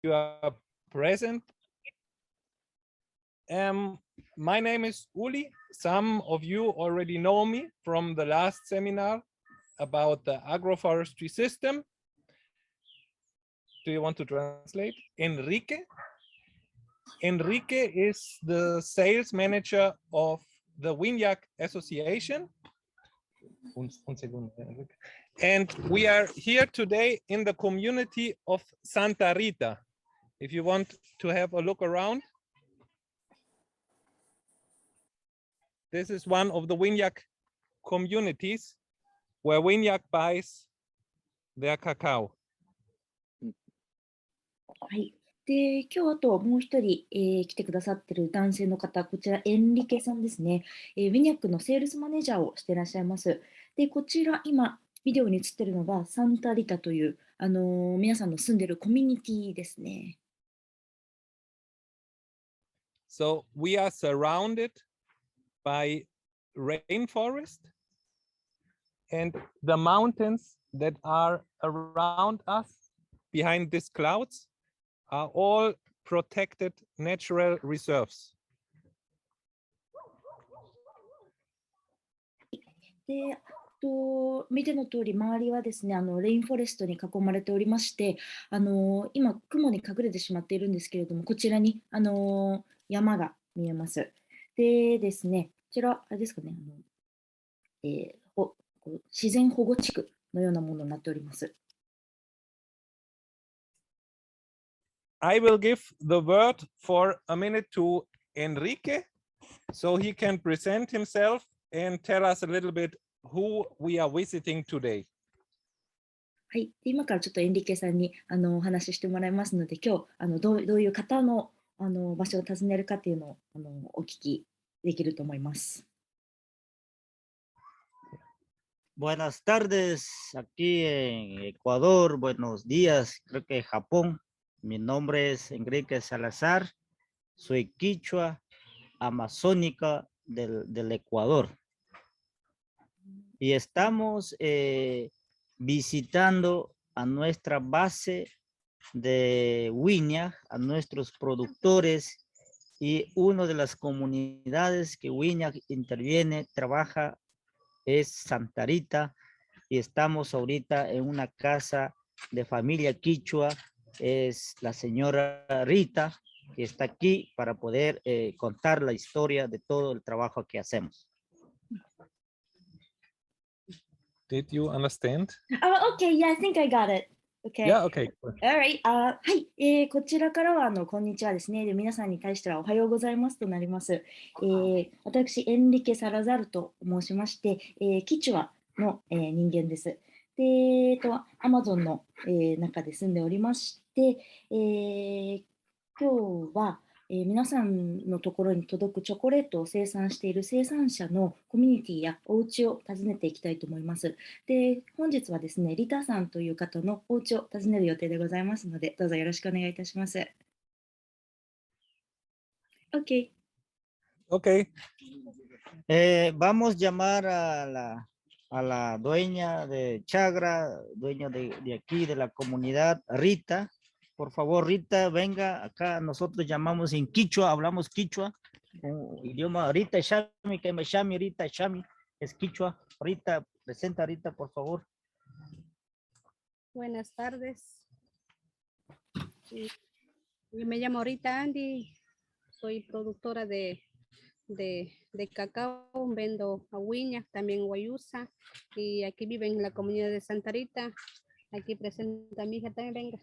you are present. My name is Uli. Some of you already know me from the last seminar about the agroforestry system. Do you want to translate? Enrique. Enrique is the sales manager of the WINAK Association. And we are here today in the community of Santa Rita. If you want to have a look around, this is one of the WINAK communities where WINAK buys their cacao. はい。で、今日あともう一人、来てくださっている男性の方、こちらエンリケさんですね。WINAKのセールスマネージャーをしていらっしゃいます。で、こちら今ビデオに映っているのがサンタリタという、皆さんの住んでいるコミュニティですね。So we are surrounded by rainforest and the mountains that are around us behind these clouds are all protected natural reserves. で、見ての通り、周りはですね、レインフォレストに囲まれておりまして、今、雲に隠れてしまっているんですけれども、こちらに、山が見えます。でですね、こちら、あれですかね、自然保護地区のようなものになっております。I will give the word for a minute to Enrique so he can present himself and tell us a little bit who we are visiting today. はい、今からちょっとエンリケさんにお話ししてもらいますので、今日どういう方の場所を訪ねるかというのをお聞きできると思います。Buenas tardes, aquí en Ecuador, buenos días, creo que Japón. Mi nombre es Enrique Salazar, soy quichua amazónica del Ecuador. Y estamos visitando a nuestra base de WINAK, a nuestros productores y una de las comunidades que WINAK interviene, trabaja, es Santa Rita, y estamos ahorita en una casa de familia quichua, es la señora Rita, que está aquí para poder contar la historia de todo el trabajo que hacemos. Did you understand? Okay, yeah, I think I got it. Okay. Yeah, okay. Alright. はい、こちらからはこんにちはですね。で、皆さんに対してはおはようございますとなります。私、エンリケ・サラザルと申しまして、キチュアの、人間です。で、アマゾンの、中で住んでおりまして、今日は、皆さんのところに届くチョコレートを生産している生産者のコミュニティやお家を訪ねていきたいと思います。で、本日はですね、リタさんという方のお家を訪ねる予定でございますので、どうぞよろしくお願いいたします。OK。OK。Vamos a llamar a la dueña de Chagra, dueña de aquí, de la comunidad, Rita. Por favor, Rita, venga acá. Nosotros llamamos en quichua, hablamos quichua. Idioma Rita Shami, que me llame Rita Shami, es quichua. Rita, presenta Rita, por favor. Buenas tardes. Yo me llamo Rita Andy, soy productora de cacao, vendo a WINAK, también Guayusa, y aquí vive en la comunidad de Santa Rita. Aquí presenta a mi hija también, venga.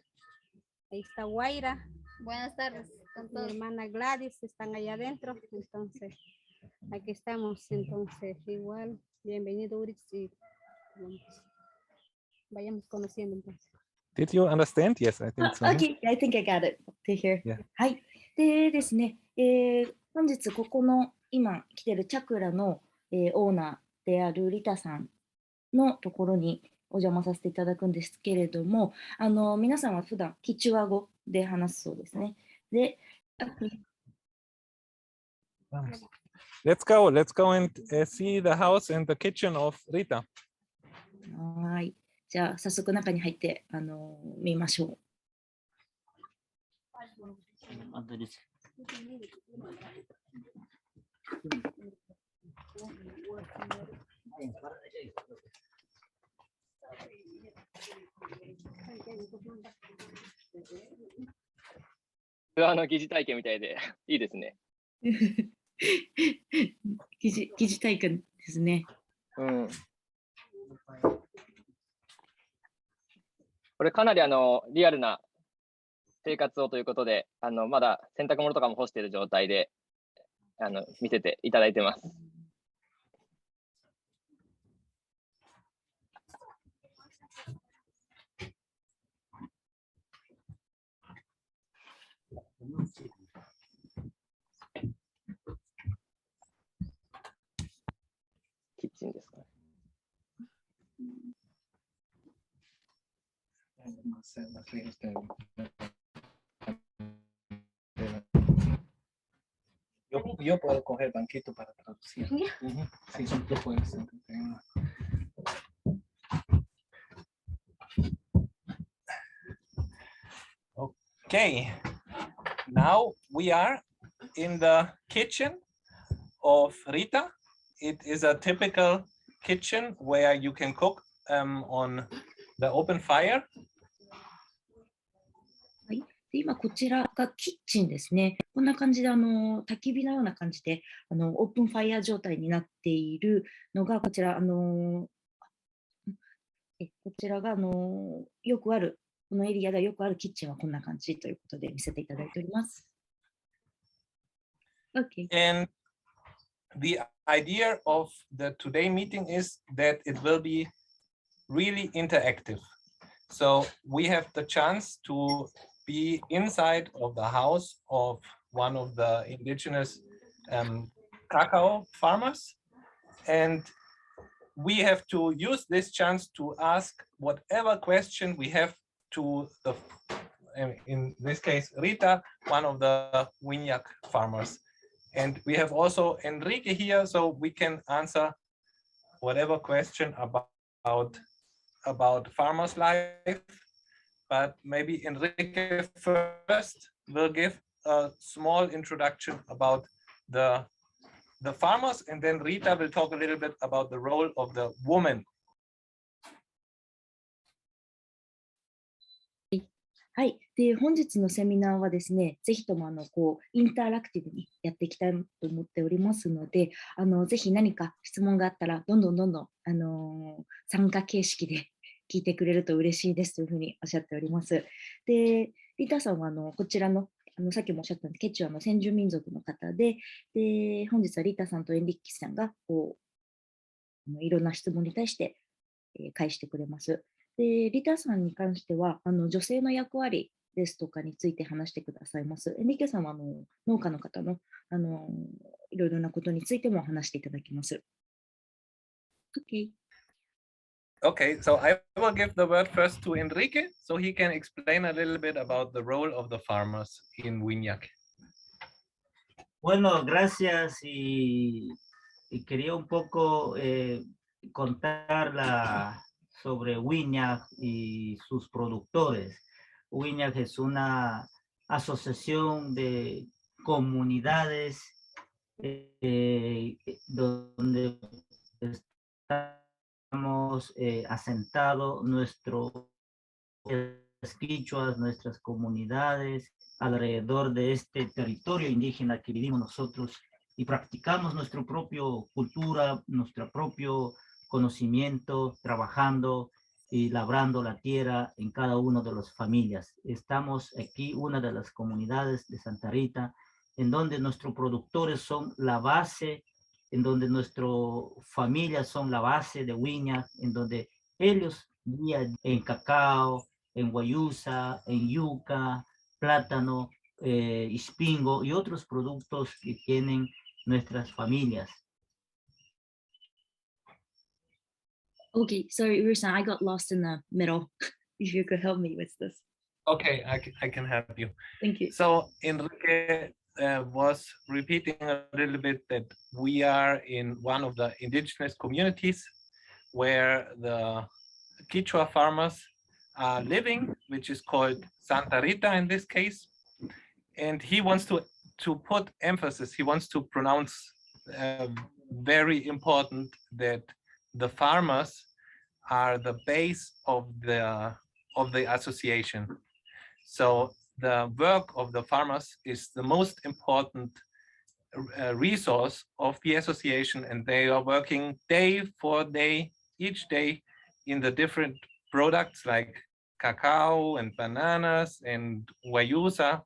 Ahí está Guaira. Buenas tardes. Mi hermana Gladys están allá adentro. Entonces, aquí estamos. Entonces, igual, bienvenido, Uri. Y vayamos conociendo entonces. Did you understand? Yes, I think so. Okay, I think I got it. To hear. Yeah. はい。でですね、本日ここの今来てるチャクラの、オーナーであるリタさんのところにお邪魔させていただくんですけれども、皆さんは普段キチュア語で話すそうですね。で、Let's go and see the house and the kitchen of Rita. はい。じゃあ早速中に入って見ましょう。ツアーの疑似体験みたいでいいですね。疑似体験ですね。うん。これかなりリアルな生活をということで、まだ洗濯物とかも干している状態で見せていただいてます。キッチンですかね。Yo puedo coger banquito para traducir. Sí, tú puedes. Okay, now we are in the kitchen of Rita. It is a typical kitchen where you can cook on the open fire. で今こちらがキッチンですね。こんな感じで焚き火のような感じでオープンファイヤー状態になっているのがこちらこちらがよくあるこのエリアでよくあるキッチンはこんな感じということで見せていただいております。Okay. And the idea of the today meeting is that it will be really interactive. So we have the chance to be inside of the house of one of the indigenous cacao farmers. And we have to use this chance to ask whatever question we have to the, in this case, Rita, one of the WINAK farmers. And we have also Enrique here, so we can answer whatever question about farmers' life. But maybe Enrique first will give a small introduction about the farmers, and then Rita will talk a little bit about the role of the woman. はい、で本日のセミナーはですね、ぜひともインタラクティブにやっていきたいと思っておりますので、ぜひ何か質問があったらどんどん参加形式で聞いてくれると嬉しいですというふうにおっしゃっております。で、リタさんはこちらのさっきもおっしゃったケチュアの先住民族の方で、本日はリタさんとエンリッキさんがいろんな質問に対して返してくれます。で、リタさんに関しては女性の役割ですとかについて話してくださいます。エンリケさんは農家の方のいろいろなことについても話していただきます。Okay. Okay, so I will give the word first to Enrique, so he can explain a little bit about the role of the farmers in WINAK. Bueno, gracias y quería un poco contar sobre WINAK y sus productores. WINAK es una asociación de comunidades donde estamos asentados nuestros quichuas, nuestras comunidades alrededor de este territorio indígena que vivimos nosotros y practicamos nuestra propia cultura, nuestro propio conocimiento, trabajando y labrando la tierra en cada una de las familias. Estamos aquí, una de las comunidades de Santa Rita, en donde nuestros productores son la base, en donde nuestras familias son la base de WINAK, en donde ellos en cacao, en guayusa, en yuca, plátano, ispingo y otros productos que tienen nuestras familias. Okay, sorry, Ursan, I got lost in the middle. If you could help me with this. Okay, I can help you. Thank you. So Enrique was repeating a little bit that we are in one of the indigenous communities where the Quechua farmers are living, which is called Santa Rita in this case. and he wants to put emphasis, he wants to pronounce very important that the farmers are the base of the association. So the work of the farmers is the most important resource of the association, and they are working day for day, each day, in the different products like cacao and bananas and guayusa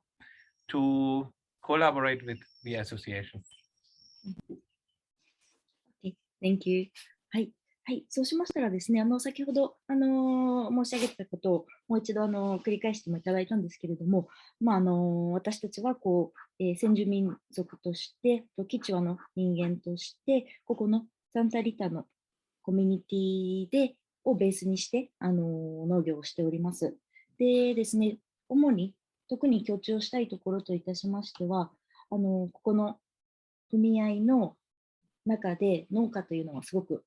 to collaborate with the association. Okay, thank you. はい、はい、そうしましたらですね、先ほど、申し上げたことをもう一度繰り返してもいただいたんですけれども、私たちは先住民族として、キチュアの人間として、ここのサンタリタのコミュニティをベースにして、農業をしております。でですね、特に強調したいところといたしましては、ここの組合の中で農家というのはすごく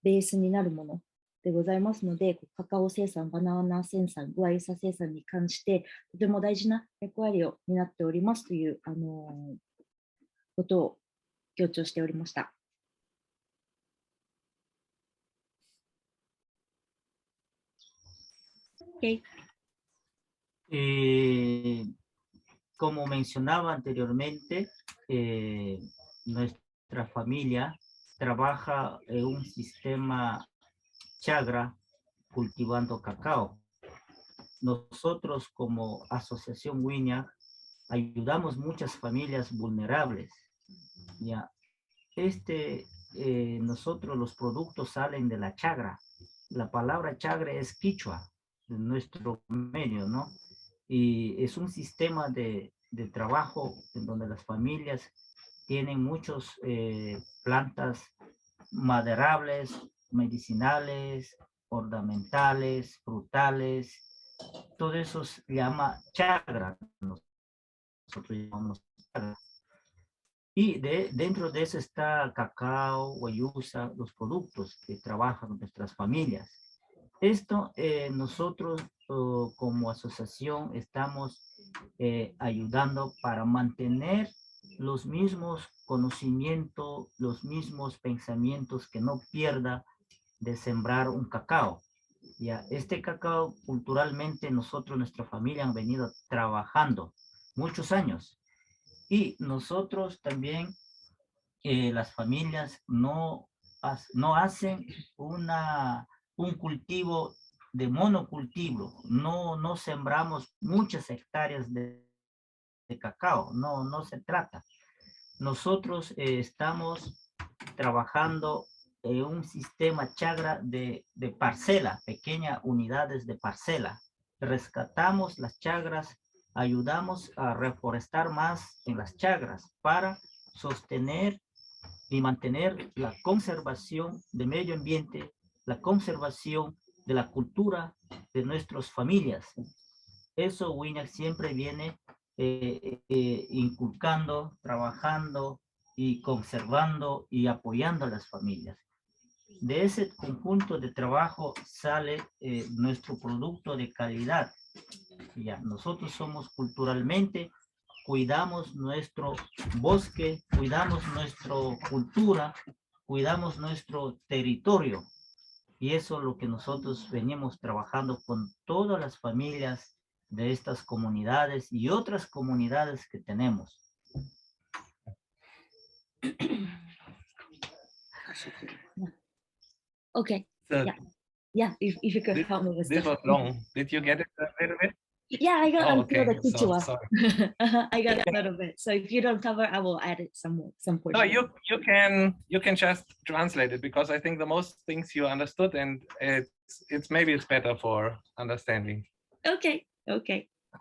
ベースになるものでございますので、カカオ生産、バナナ生産、グアイサ生産に関してとても大事な役割を担っておりますということを強調しておりました。Okay. Como mencionaba anteriormente, nuestra familia trabaja en un sistema chagra cultivando cacao. Nosotros como asociación WINAK ayudamos muchas familias vulnerables. ¿Ya? Nosotros los productos salen de la chagra. La palabra chagra es quichua en nuestro medio, ¿no? Y es un sistema de trabajo en donde las familias tienen muchas plantas maderables, medicinales, ornamentales, frutales, todo eso se llama chagra. Nosotros llamamos chagra. Y dentro de eso está cacao, guayusa, los productos que trabajan nuestras familias. Esto nosotros como asociación estamos ayudando para mantener los mismos conocimientos, los mismos pensamientos, que no pierda de sembrar un cacao. Ya, este cacao culturalmente nosotros, nuestra familia, han venido trabajando muchos años. Y nosotros también, las familias no hacen un cultivo de monocultivo, no sembramos muchas hectáreas de cacao, no se trata. Nosotros estamos trabajando en un sistema chagra de parcela, pequeñas unidades de parcela. Rescatamos las chagras, ayudamos a reforestar más en las chagras para sostener y mantener la conservación del medio ambiente, la conservación de la cultura de nuestras familias. Eso WINAK siempre viene inculcando, trabajando y conservando y apoyando a las familias. De ese conjunto de trabajo sale nuestro producto de calidad. Ya, nosotros somos culturalmente, cuidamos nuestro bosque, cuidamos nuestra cultura, cuidamos nuestro territorio. Y eso es lo que nosotros venimos trabajando con todas las familias de estas comunidades y otras comunidades que tenemos. Okay. So yeah. If you could help me with this was long. Did you get it a little bit? Yeah, I got okay. the Kichwa. Sorry. I got a little bit. So if you don't cover, I will add it some portion. No, you can just translate it, because I think the most things you understood, and it's maybe it's better for understanding. Okay.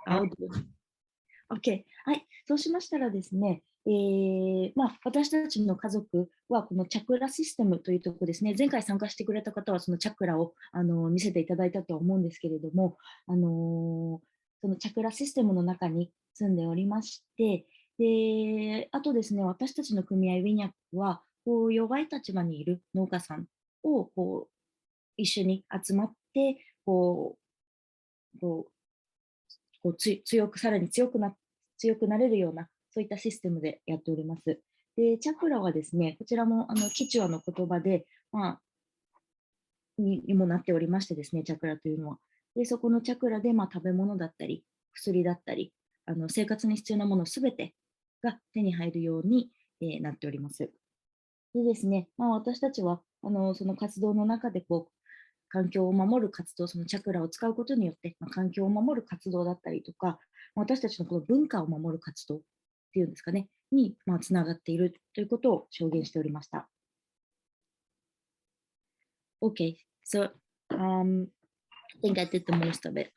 I'll do it. Okay. はい。そうしましたらですね、私たちの家族はこのチャクラシステムというところですね、前回参加してくれた方はそのチャクラを見せていただいたとは思うんですけれども、そのチャクラシステムの中に住んでおりまして、で、あとですね、私たちの組合WINAKは弱い立場にいる農家さんを一緒に集まってさらに強く強くなれるような、そういったシステムでやっております。で、チャクラはですね、こちらもキチュアの言葉で、にもなっておりましてですね、チャクラというのは。で、そこのチャクラで、食べ物だったり、薬だったり、生活に必要なものすべてが手に入るように、なっております。でですね、私たちは、その活動の中で、環境を守る活動、そのチャクラを使うことによって、環境を守る活動だったりとか、私たちのこの文化を守る活動っていうんですかね、に、つながっているということを証言しておりました。Okay, so I think I did the most of it.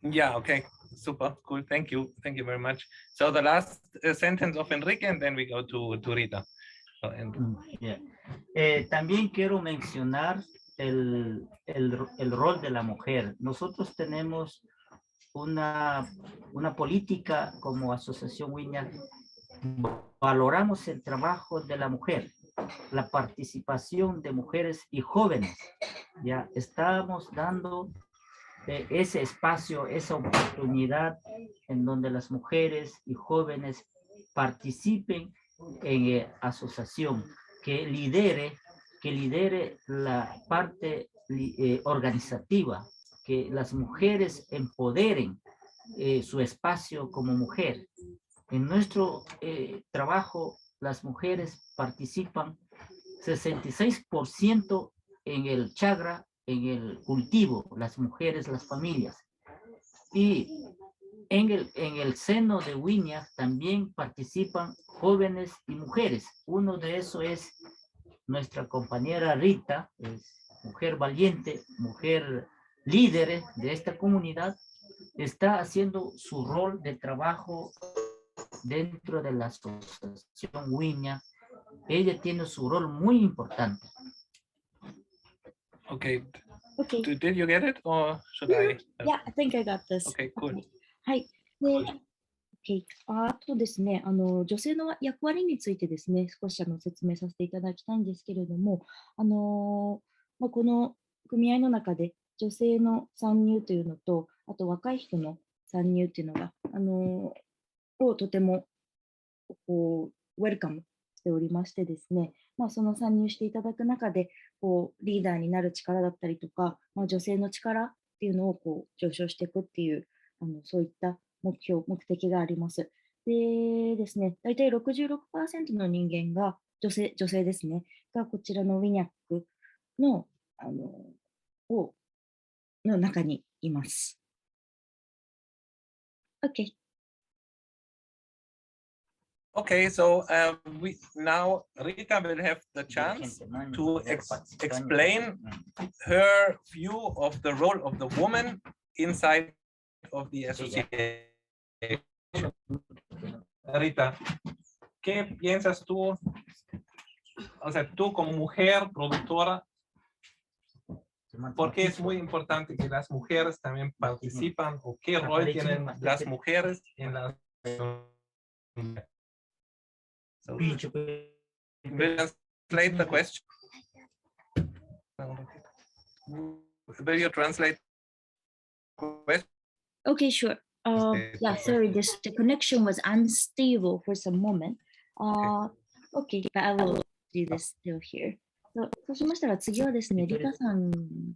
Yeah, okay, super, cool, thank you very much. So the last sentence of Enrique, and then we go to Rita. Yeah. También quiero mencionar el rol de la mujer. Nosotros tenemos una política como asociación WINAK. Valoramos el trabajo de la mujer, la participación de mujeres y jóvenes. Ya estamos dando ese espacio, esa oportunidad en donde las mujeres y jóvenes participen en asociación, que lidere la parte organizativa, que las mujeres empoderen su espacio como mujer. En nuestro trabajo, las mujeres participan 66% en el chagra, en el cultivo, las mujeres, las familias. Y en el seno de WINAK también participan jóvenes y mujeres. Uno de esos es nuestra compañera Rita, es mujer valiente, mujer líder de esta comunidad, está haciendo su rol de trabajo dentro de la asociación WINAK. Ella tiene su rol muy importante. Okay. Did you get it, or should I? Yeah, I think I got this. Okay, cool. はい。で、Okay. あとですね、女性の役割についてですね、少し説明させていただきたいんですけれども、この組合の中で女性の参入というのと、あと若い人の参入というのが、とてもウェルカムしておりましてですね、その参入していただく中で、リーダーになる力だったりとか、女性の力っていうのを上昇していくっていう、そういった目的があります。でですね、大体 66% の人間が女性ですね、がこちらのWINAKの、の中にいます。OK。Okay, so now Rita will have the chance to explain her view of the role of the woman inside of the association. Rita, ¿qué piensas tú? O sea, tú como mujer productora, ¿por qué es muy importante que las mujeres también participan o qué rol tienen las mujeres en la So, we'll translate the question. Will you translate the question? Okay, sure. Yeah, sorry, the connection was unstable for some moment. Okay, but I will do this still here. そうしましたら次はですね、リカさん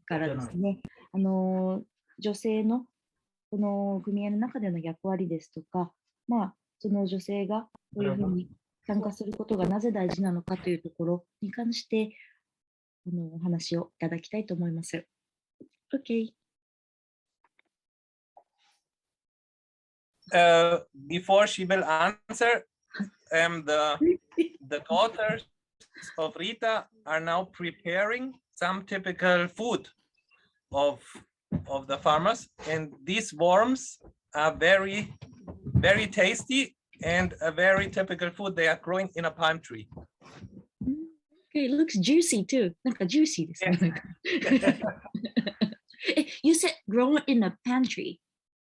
からですね、女性のこの組合の中での役割ですとか、その女性がどういうふうに参加することがなぜ大事なのかというところに関してお話をいただきたいと思います。Okay. Before she will answer, the daughters of Rita are now preparing some typical food of the farmers, and these worms are very, very tasty and a very typical food. They are growing in a palm tree. Okay, it looks juicy too. なんか juicy ですね。You said grow in a pantry.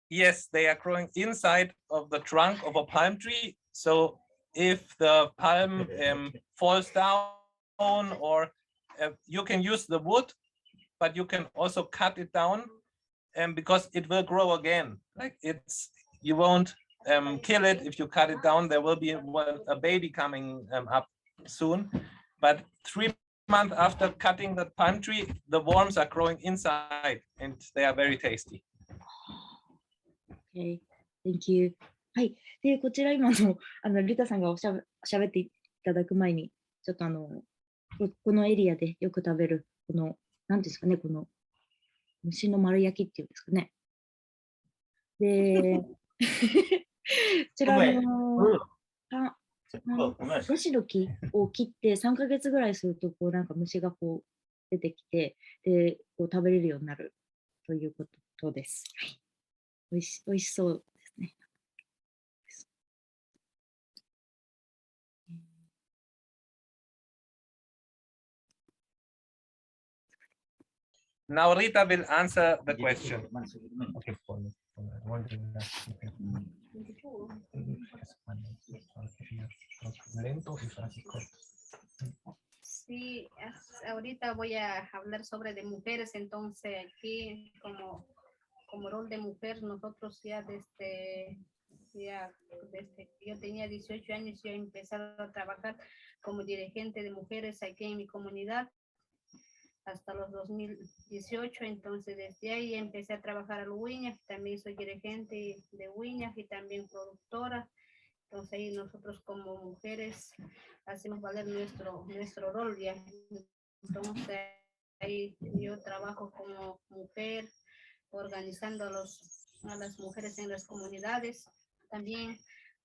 Yes, they are growing inside of the trunk of a palm tree. So if the palm falls down, or you can use the wood, but you can also cut it down, because it will grow again. Like you won't kill it if you cut it down. There will be a baby coming up soon. But 3 months after cutting the palm tree, the worms are growing inside and they are very tasty. Okay, thank you. はい。で、こちら今のリタさんがしゃべっていただく前に、ちょっとこのエリアでよく食べる、なんですかね、この虫の丸焼きっていうんですかね。で、こちらヤシの木を切って3ヶ月ぐらいすると、なんか虫が出てきて、で、食べれるようになるということです。はい。おいしそうですね。Now Rita will answer the question. Okay. Sí, ahorita voy a hablar sobre de mujeres, entonces aquí como rol de mujer, nosotros ya desde que yo tenía 18 años, yo he empezado a trabajar como dirigente de mujeres aquí en mi comunidad hasta los 2018, entonces desde ahí empecé a trabajar al WINAK, también soy dirigente de WINAK y también productora, entonces ahí nosotros como mujeres hacemos valer nuestro rol ya, entonces ahí yo trabajo como mujer, organizando a las mujeres en las comunidades, también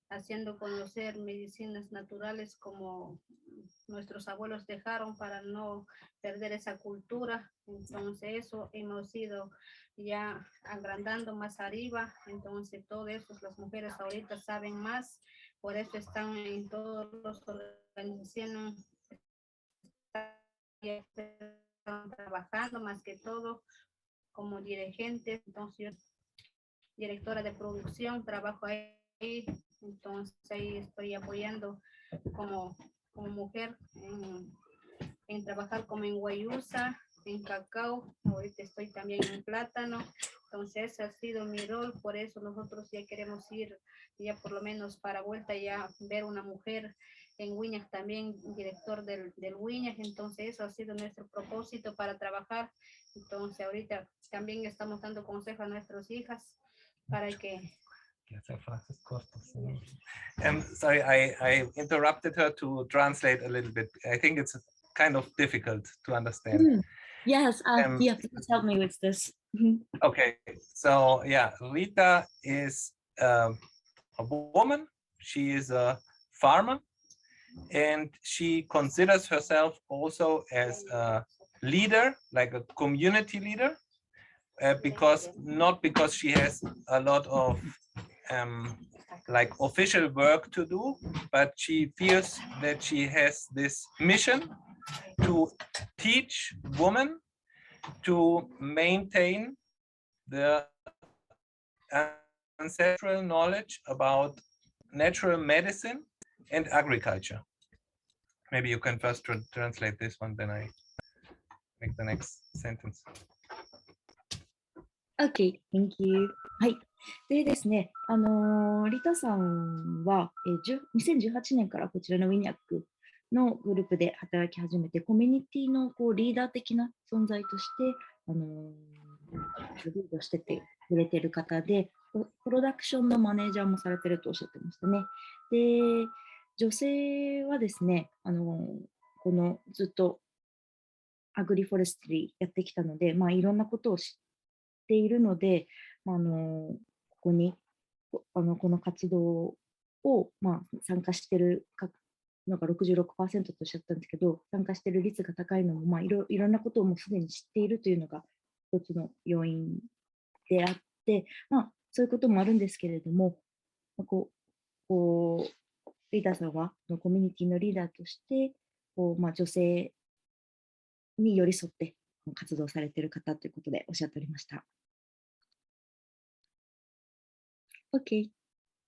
haciendo conocer medicinas naturales como nuestros abuelos dejaron para no perder esa cultura. Entonces eso hemos ido ya agrandando más arriba. Entonces todo eso las mujeres ahorita saben más. Por eso están en todas las organizaciones, están trabajando más que todo como dirigentes. Entonces yo, directora de producción, trabajo ahí. Entonces ahí estoy apoyando como mujer en trabajar como en guayusa, en cacao, ahorita estoy también en plátano, entonces ese ha sido mi rol, por eso nosotros ya queremos ir ya por lo menos para vuelta ya ver una mujer en WINAK también, director del WINAK, entonces eso ha sido nuestro propósito para trabajar, entonces ahorita también estamos dando consejo a nuestras hijas para que sorry, I interrupted her to translate a little bit. I think it's kind of difficult to understand. Yes, yeah, please help me with this. Okay, so yeah, Rita is a woman. She is a farmer, and she considers herself also as a leader, like a community leader, not because she has a lot of like official work to do, but she feels that she has this mission to teach women to maintain the ancestral knowledge about natural medicine and agriculture. Maybe you can first translate this one, then I make the next sentence. Okay, thank you. はい。でですね、リタさんは、2018年からこちらのWINAKのグループで働き始めて、コミュニティのリーダー的な存在として、リードしててくれてる方で、プロダクションのマネージャーもされてるとおっしゃってましたね。で、女性はですね、このずっとアグリフォレストリーやってきたので、いろんなことを知っているので、ここにこの活動を、参加しているのが 66% とおっしゃったんですけど、参加している率が高いのも、いろんなことをもうすでに知っているというのが一つの要因であって、そういうこともあるんですけれども、リーダーさんはコミュニティのリーダーとして女性に寄り添って活動されている方ということでおっしゃっておりました。Okay.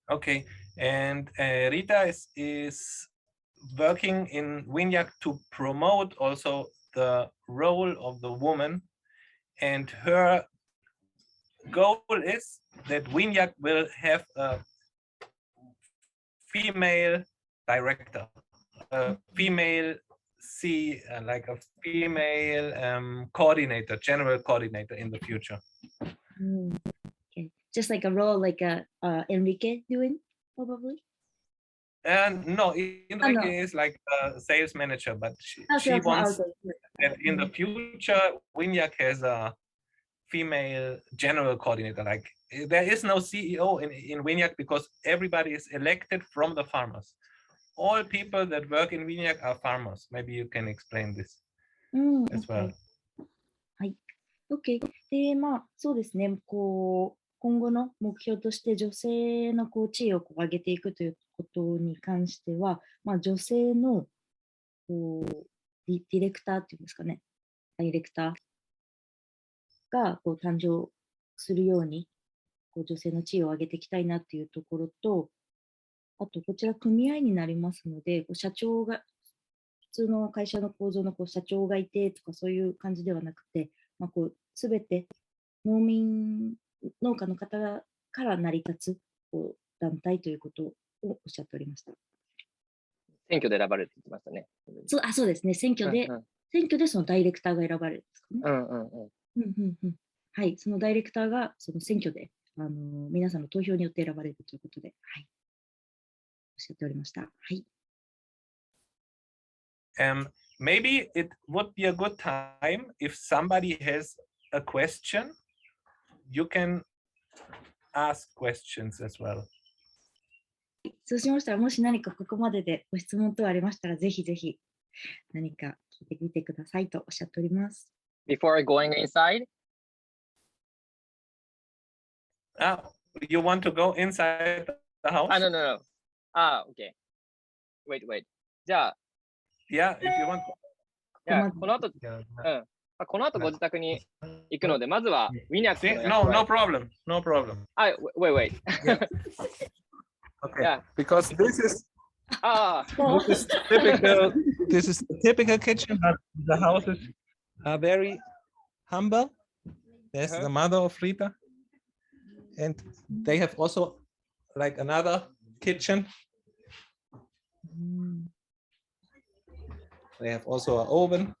Okay, and Rita is working in WINAK to promote also the role of the woman, and her goal is that WINAK will have a female director, a female like a female coordinator, general coordinator in the future. Okay. Just like a role like Enrique doing, probably? And no, Enrique no. is like a sales manager, but she Okay, wants okay. that in the future, WINAK has a female general coordinator. Like there is no CEO in WINAK because everybody is elected from the farmers. All people that work in WINAK are farmers. Maybe you can explain this as well. はい。OK。で、まあ、そうですね。こう、今後の目標として女性のこう地位をこう上げていくということに関しては、まあ、女性のこうディレクターっていうんですかね。ダイレクターがこう誕生するように、こう女性の地位を上げていきたいなっていうところと、あと、こちら組合になりますので、こう社長が、普通の会社の構造のこう社長がいてとかそういう感じではなくて、まあ、こう全て農家の方から成り立つこう団体ということをおっしゃっておりました。選挙で選ばれるって言ってましたね。そうですね。選挙でそのダイレクターが選ばれるんですかね。はい、そのダイレクターがその選挙で皆さんの投票によって選ばれるということで、はい、おっしゃっておりました。はい。Maybe it would be a good time if somebody has a question, you can ask questions as well. そうしましたら、もし何かここまででご質問等ありましたら、ぜひぜひ何か聞いてみてくださいとおっしゃっております。Before going inside? You want to go inside the house? No. Okay. Wait. じゃあ、Yeah, if you want. じゃあこの後ご自宅に行くので、まずはWINAK の No problem. Wait. Okay. Yeah. Because this is typical kitchen, but the houses are very humble. There's the mother of Rita, and they have also like another kitchen. They have also an oven.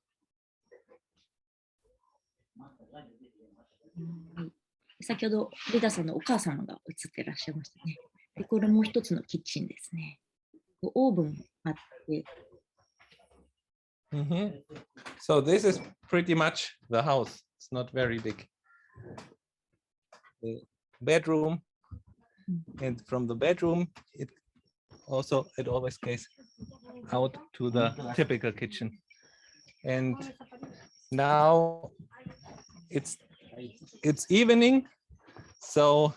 先ほどリダさんのお母様が映ってらっしゃいましたね。で、これもう一つのキッチンですね。オーブンもあって。So this is pretty much the house. It's not very big. The bedroom, and from the bedroom, it always goes out to the typical kitchen. And now it's evening, so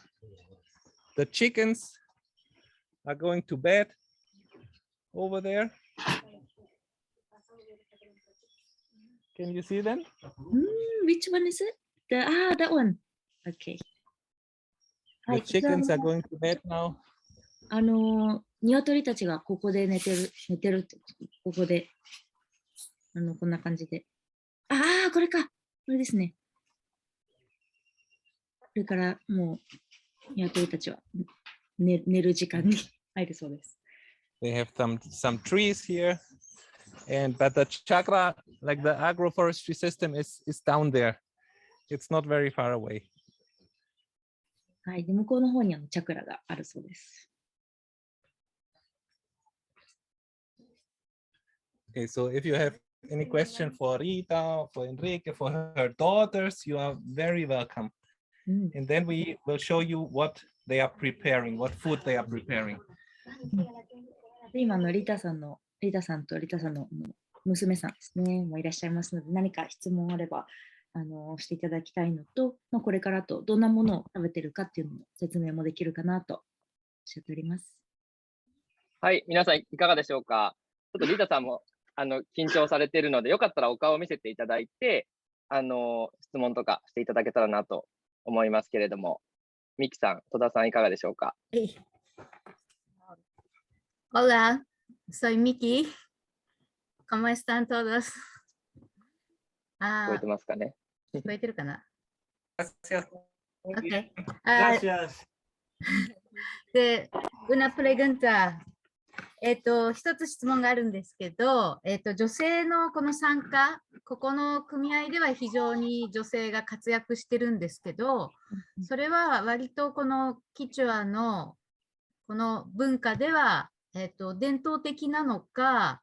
the chickens are going to bed over there. Can you see them? Which one is it? That one. Okay. The chickens are going to bed now. 鶏たちがここで寝てるって、ここで、こんな感じで。これか。これですね。これからもう、鶏たちは寝る時間に入るそうです。They have some trees here, but the chakra, like the agro-forestry system, is down there. It's not very far away. はい、で向こうの方にチャクラがあるそうです。Okay, so if you have any question for Rita, for Enrique, for her daughters, you are very welcome. And then we will show you what they are preparing, what food they are preparing. 今のリタさんとリタさんの娘さんですね、もういらっしゃいますので、何か質問あればしていただきたいのと、これからとどんなものを食べてるかっていうのも説明もできるかなとおっしゃっております。はい、皆さんいかがでしょうか。ちょっとリタさんも緊張されているので、よかったらお顔を見せていただいて、質問とかしていただけたらなと思いますけれども、ミキさん、戸田さんいかがでしょうか。Hola, soy Miki. ¿Cómo están todos? 聞こえてますかね。聞こえてるかな？ Gracias. Okay. Gracias. Una pregunta. 一つ質問があるんですけど、女性のこの参加、ここの組合では非常に女性が活躍してるんですけど、それは割とこのキチュアのこの文化では、伝統的なのか、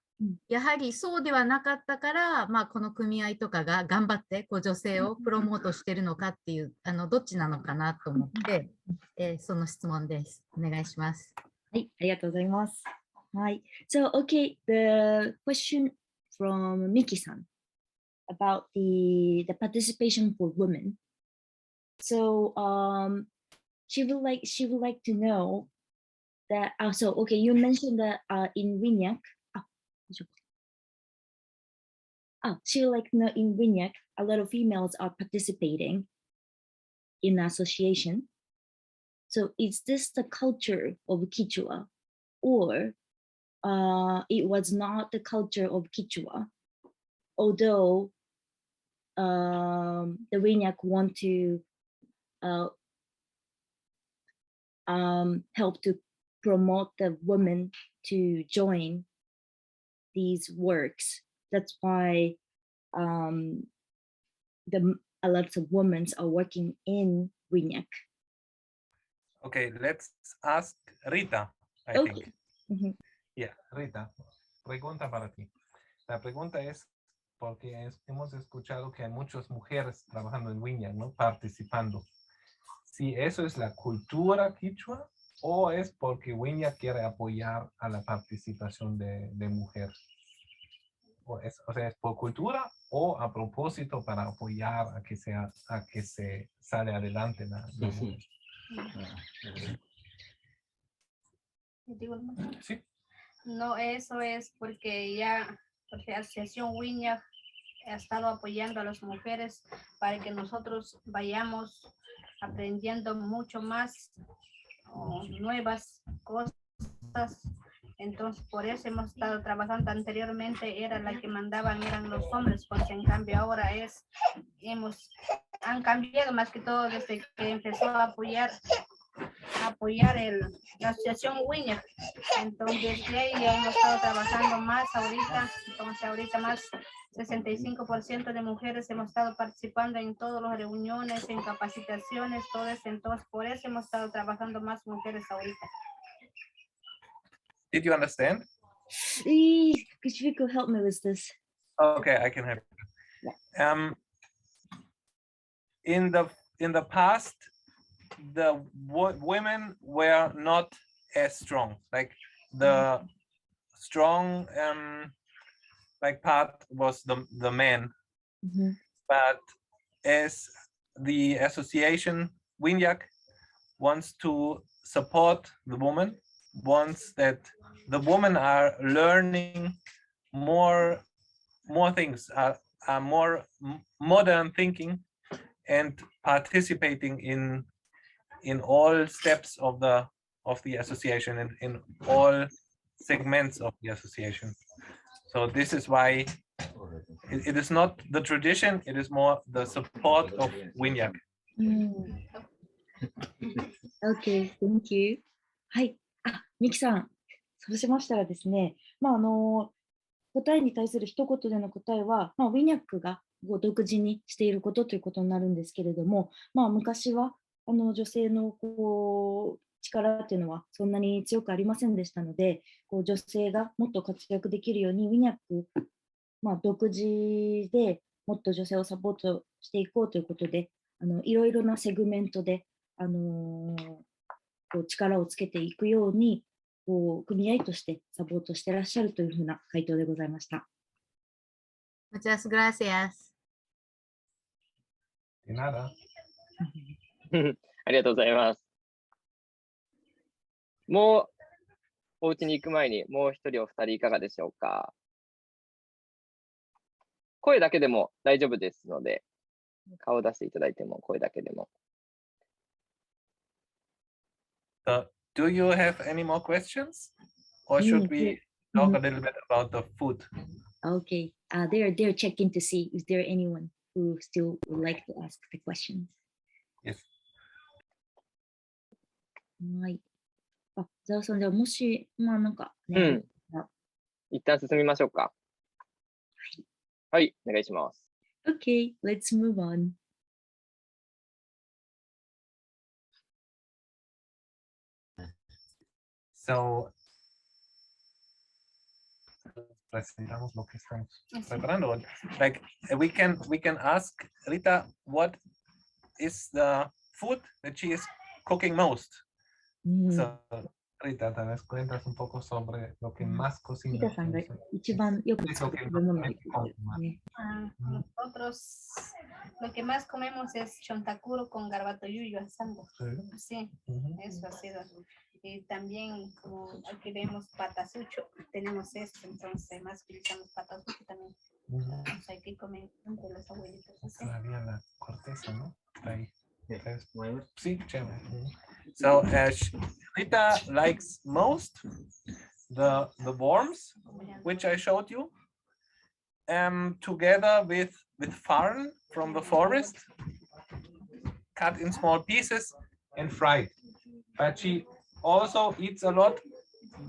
やはりそうではなかったから、まあ、この組合とかが頑張ってこう女性をプロモートしてるのかっていう、どっちなのかなと思って、その質問です。お願いします。はい、ありがとうございます。はい。So, okay, the question from Miki-san about the participation for women. So, she would like to know that. So, okay, you mentioned that in WINAK. She would like to know in WINAK, a lot of females are participating in the association. So, is this the culture of Quechua, or it was not the culture of Quechua, although the WINAK want to help to promote the women to join these works. That's why a lot of women are working in WINAK. Okay, let's ask Rita, I think. Yeah, Rita, pregunta para ti. La pregunta es porque hemos escuchado que hay muchas mujeres trabajando en WINAK, ¿no? Participando. Si eso es la cultura quichua o es porque WINAK quiere apoyar a la participación de mujeres. O sea, es por cultura o a propósito para apoyar a que se sale adelante la mujer. Sí. No, eso es porque la asociación WINAK ha estado apoyando a las mujeres para que nosotros vayamos aprendiendo mucho más nuevas cosas. Entonces, por eso hemos estado trabajando. Anteriormente era la que mandaban, eran los hombres, porque en cambio ahora han cambiado más que todo desde que empezó a apoyar la asociación WINAK. Entonces, de ahí ya hemos estado trabajando más ahorita. Entonces, ahorita más 65% de mujeres hemos estado participando en todas las reuniones, en capacitaciones, todo eso. Entonces, por eso hemos estado trabajando más mujeres ahorita. Did you understand? Could you help me with this? Okay, I can help you. In the past, the women were not as strong. Like the strong like part was the men. But as the association WINAK wants to support the woman, wants that the women are learning more things, are more modern thinking and participating in all steps of the association and in all segments of the association. So this is why it is not the tradition, it is more the support of WINAK. Okay, thank you. はい。ミキさん、そうしましたらですね、答えに対する一言での答えは、WINAK が独自にしていることということになるんですけれども、昔は女性の力っていうのはそんなに強くありませんでしたので、女性がもっと活躍できるように WINAK、独自でもっと女性をサポートしていこうということで、いろいろなセグメントで、力をつけていくように組合としてサポートしていらっしゃるというふうな回答でございました。Muchas gracias. De nada. ありがとうございます。もうお家に行く前にもう一人お二人いかがでしょうか。声だけでも大丈夫ですので、顔を出していただいても声だけでも。Do you have any more questions? Or should we talk a little bit about the food? Okay, they're checking to see if there anyone who still would like to ask the questions. Yes. はい。ザワさん、じゃあもし、なんかね、一旦進みましょうか。はい、お願いします。Okay, let's move on. So, presentamos lo que estamos preparando. Like we can ask Rita what is the food that she is cooking most. So, Rita, tal vez cuentas un poco sobre lo que más cocina. Rita さんが一番よく作る食べ物ですね。Nosotros lo que más comemos es chontacuro con garbato yuyo asando. Sí, eso ha sido. Y también como aquí vemos patasucho, tenemos esto, entonces más utilizamos patasucho también. Entonces hay que comer entre los abuelitos. Todavía la corteza, ¿no? Ahí. Sí, chévere. So Rita likes most the worms, which I showed you, together with farn from the forest, cut in small pieces and fried. But she also eats a lot.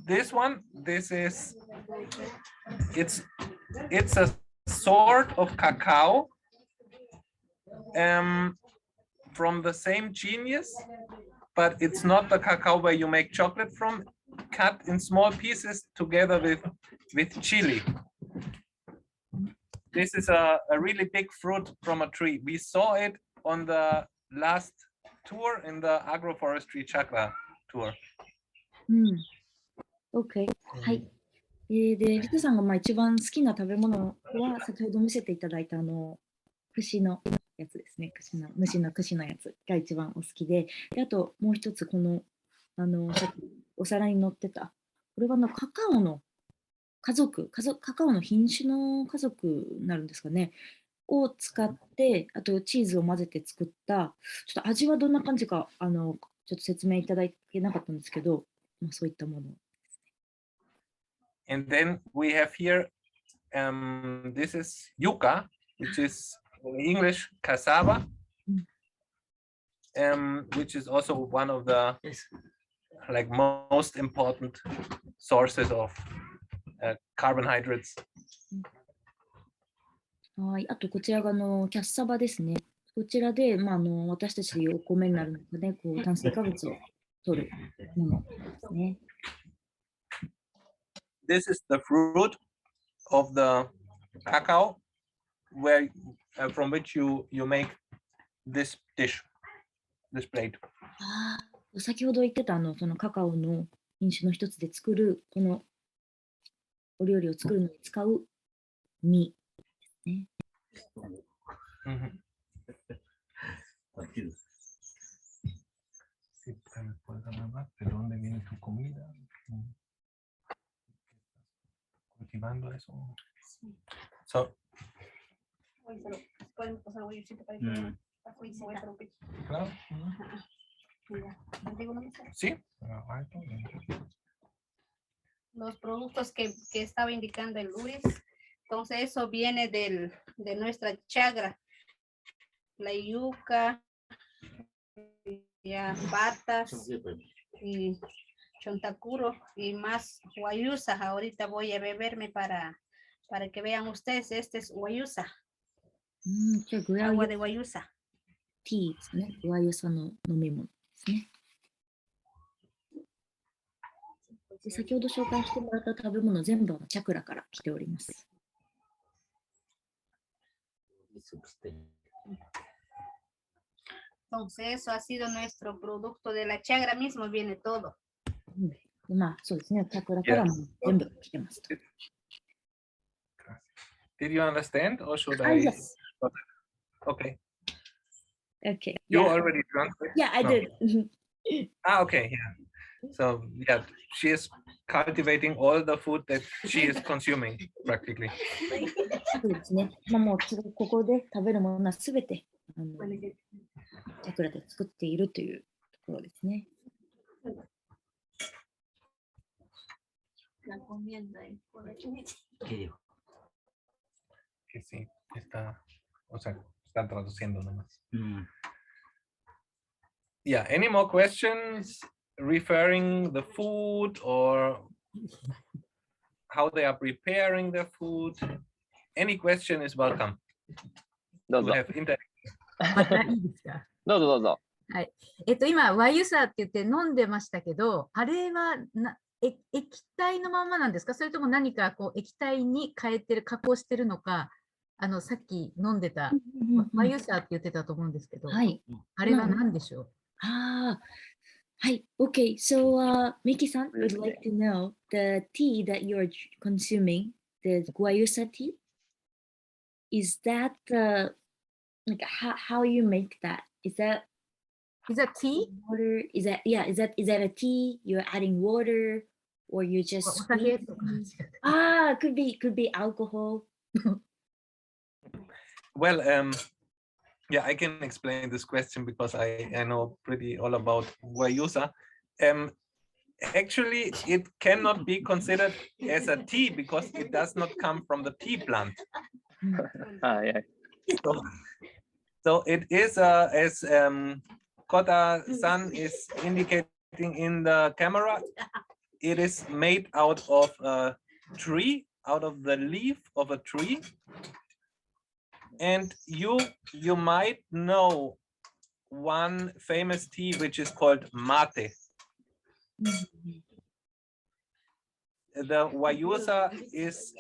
This one, it's a sort of cacao from the same genius, but it's not the cacao where you make chocolate from, cut in small pieces together with chili. This is a really big fruit from a tree. We saw it on the last tour in the agro-forestry chakra tour. OK。はい。で、リタさんが一番好きな食べ物は、先ほど見せていただいた串のやつですね。虫の串のやつが一番お好きで、あともう一つ、この、さっきお皿に載ってた、これはカカオのカカオの品種の家族になるんですかね。を使って、あとチーズを混ぜて作った、ちょっと味はどんな感じか、ちょっと説明いただけなかったんですけど、そういったもの。And then we have here, this is yuca, which is in English cassava, which is also one of the most important sources of carbohydrates. はい、あとこちらがキャッサバですね。こちらで、私たちでいうお米になるので、炭水化物を取るものですね。This is the fruit of the cacao, from which you make this dish, this plate. 先ほど言ってたそのカカオの品種の一つで作るこのお料理を作るのに使う実ですね。Cultivando eso. So, claro. Sí. Los productos que estaba indicando el Luis, entonces eso viene de nuestra chagra, la yuca, patas y chontacuro y más guayusa. Ahorita voy a beberme para que vean ustedes. Este es guayusa. Agua de guayusa. ティーですね。グアユサの飲み物ですね。で、先ほど紹介してもらった食べ物全部チャクラから来ております。Entonces eso ha sido nuestro producto de la chagra mismo, viene todo. そうですね。チャクラからも全部来てますと。Did you understand or should I? Yes. Okay. Okay. You already translated? Yeah, I did. Okay, yeah. So, yeah, she is cultivating all the food that she is consuming, practically. そうですね。もうここで食べるものはすべてチャクラで作っているというところですね。La comienda por aquí. Que sí, está traduciendo nomás. Yeah, any more questions referring the food or how they are preparing their food. Any question is welcome. どう To ぞ。 have inter- またいいですか。どうぞどうぞ。はい。今、ワユサって言って飲んでましたけど、あれは液体のままなんですか？それとも何かこう液体に変えてる、加工してるのか、さっき飲んでたワユサって言ってたと思うんですけど、はい。あれは何でしょう？はい。Okay, so Miki-san would like to know the tea that you're consuming, the guayusa tea. Is that like how you make that? Is that Is that tea? water? Is that a tea? You're adding water, or you お just 酒とか。 could be alcohol. Well, yeah, I can explain this question because I know pretty all about guayusa. Actually, it cannot be considered as a tea because it does not come from the tea plant. はいはい。 So it is, as Kota-san is indicating in the camera, it is made out of a tree, out of the leaf of a tree. And you might know one famous tea which is called mate. The guayusa is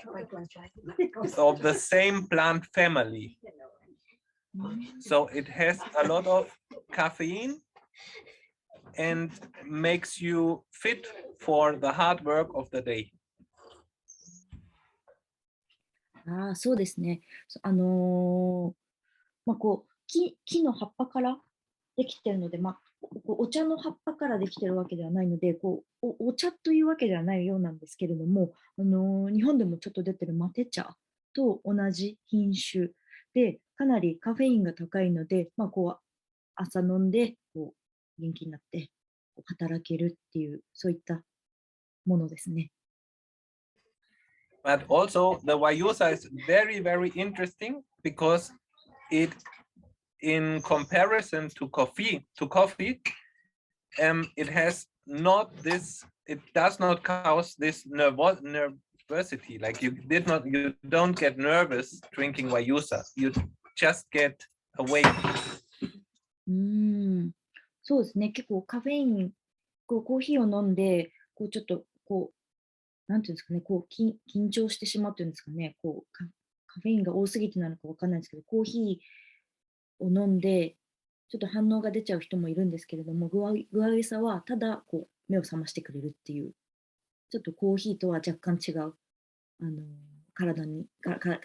of the same plant family. So it has a lot of caffeine and makes you fit for the hard work of the day. そうですね。こう木の葉っぱからできてるので、お茶の葉っぱからできてるわけではないので、お茶というわけではないようなんですけれども、日本でもちょっと出てるマテ茶と同じ品種で、かなりカフェインが高いので、朝飲んで元気になって働けるっていう、そういったものですね。But also the guayusa is very, very interesting because it, in comparison to coffee, it has not this, it does not cause this nervosity. Like you don't get nervous drinking guayusa. You just get awake. そうですね。結構カフェイン、コーヒーを飲んで、ちょっとなんていうんですかね、緊張してしまうっていうんですかね、カフェインが多すぎてなのかわかんないですけど、コーヒーを飲んで、ちょっと反応が出ちゃう人もいるんですけれども、グアユサはただ目を覚ましてくれるっていう、ちょっとコーヒーとは若干違う、体に若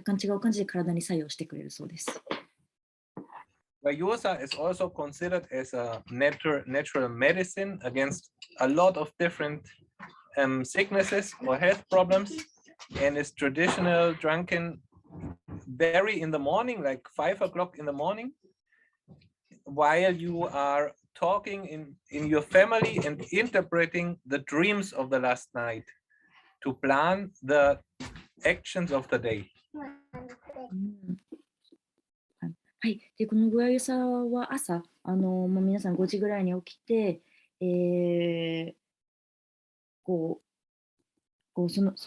干違う感じで体に作用してくれるそうです。Guayusa is also considered as a natural medicine against a lot of different sicknesses or health problems, and is traditional drunken berry in the morning, like 5 o'clock in the morning, while you are talking in your family and interpreting the dreams of the last night to plan the actions of the day. はい。で、このグアユサは朝、皆さん5時ぐらいに起きて、そ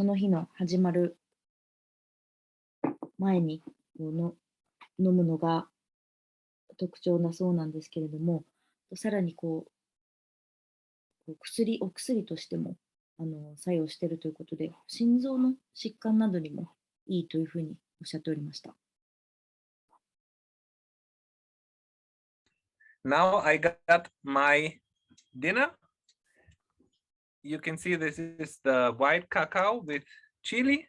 の日の始まる前に飲むのが特徴だそうなんですけれども、さらにお薬としても作用しているということで、心臓の疾患などにもいいというふうにおっしゃっておりました。Now I got my dinner. You can see this is the white cacao with chili,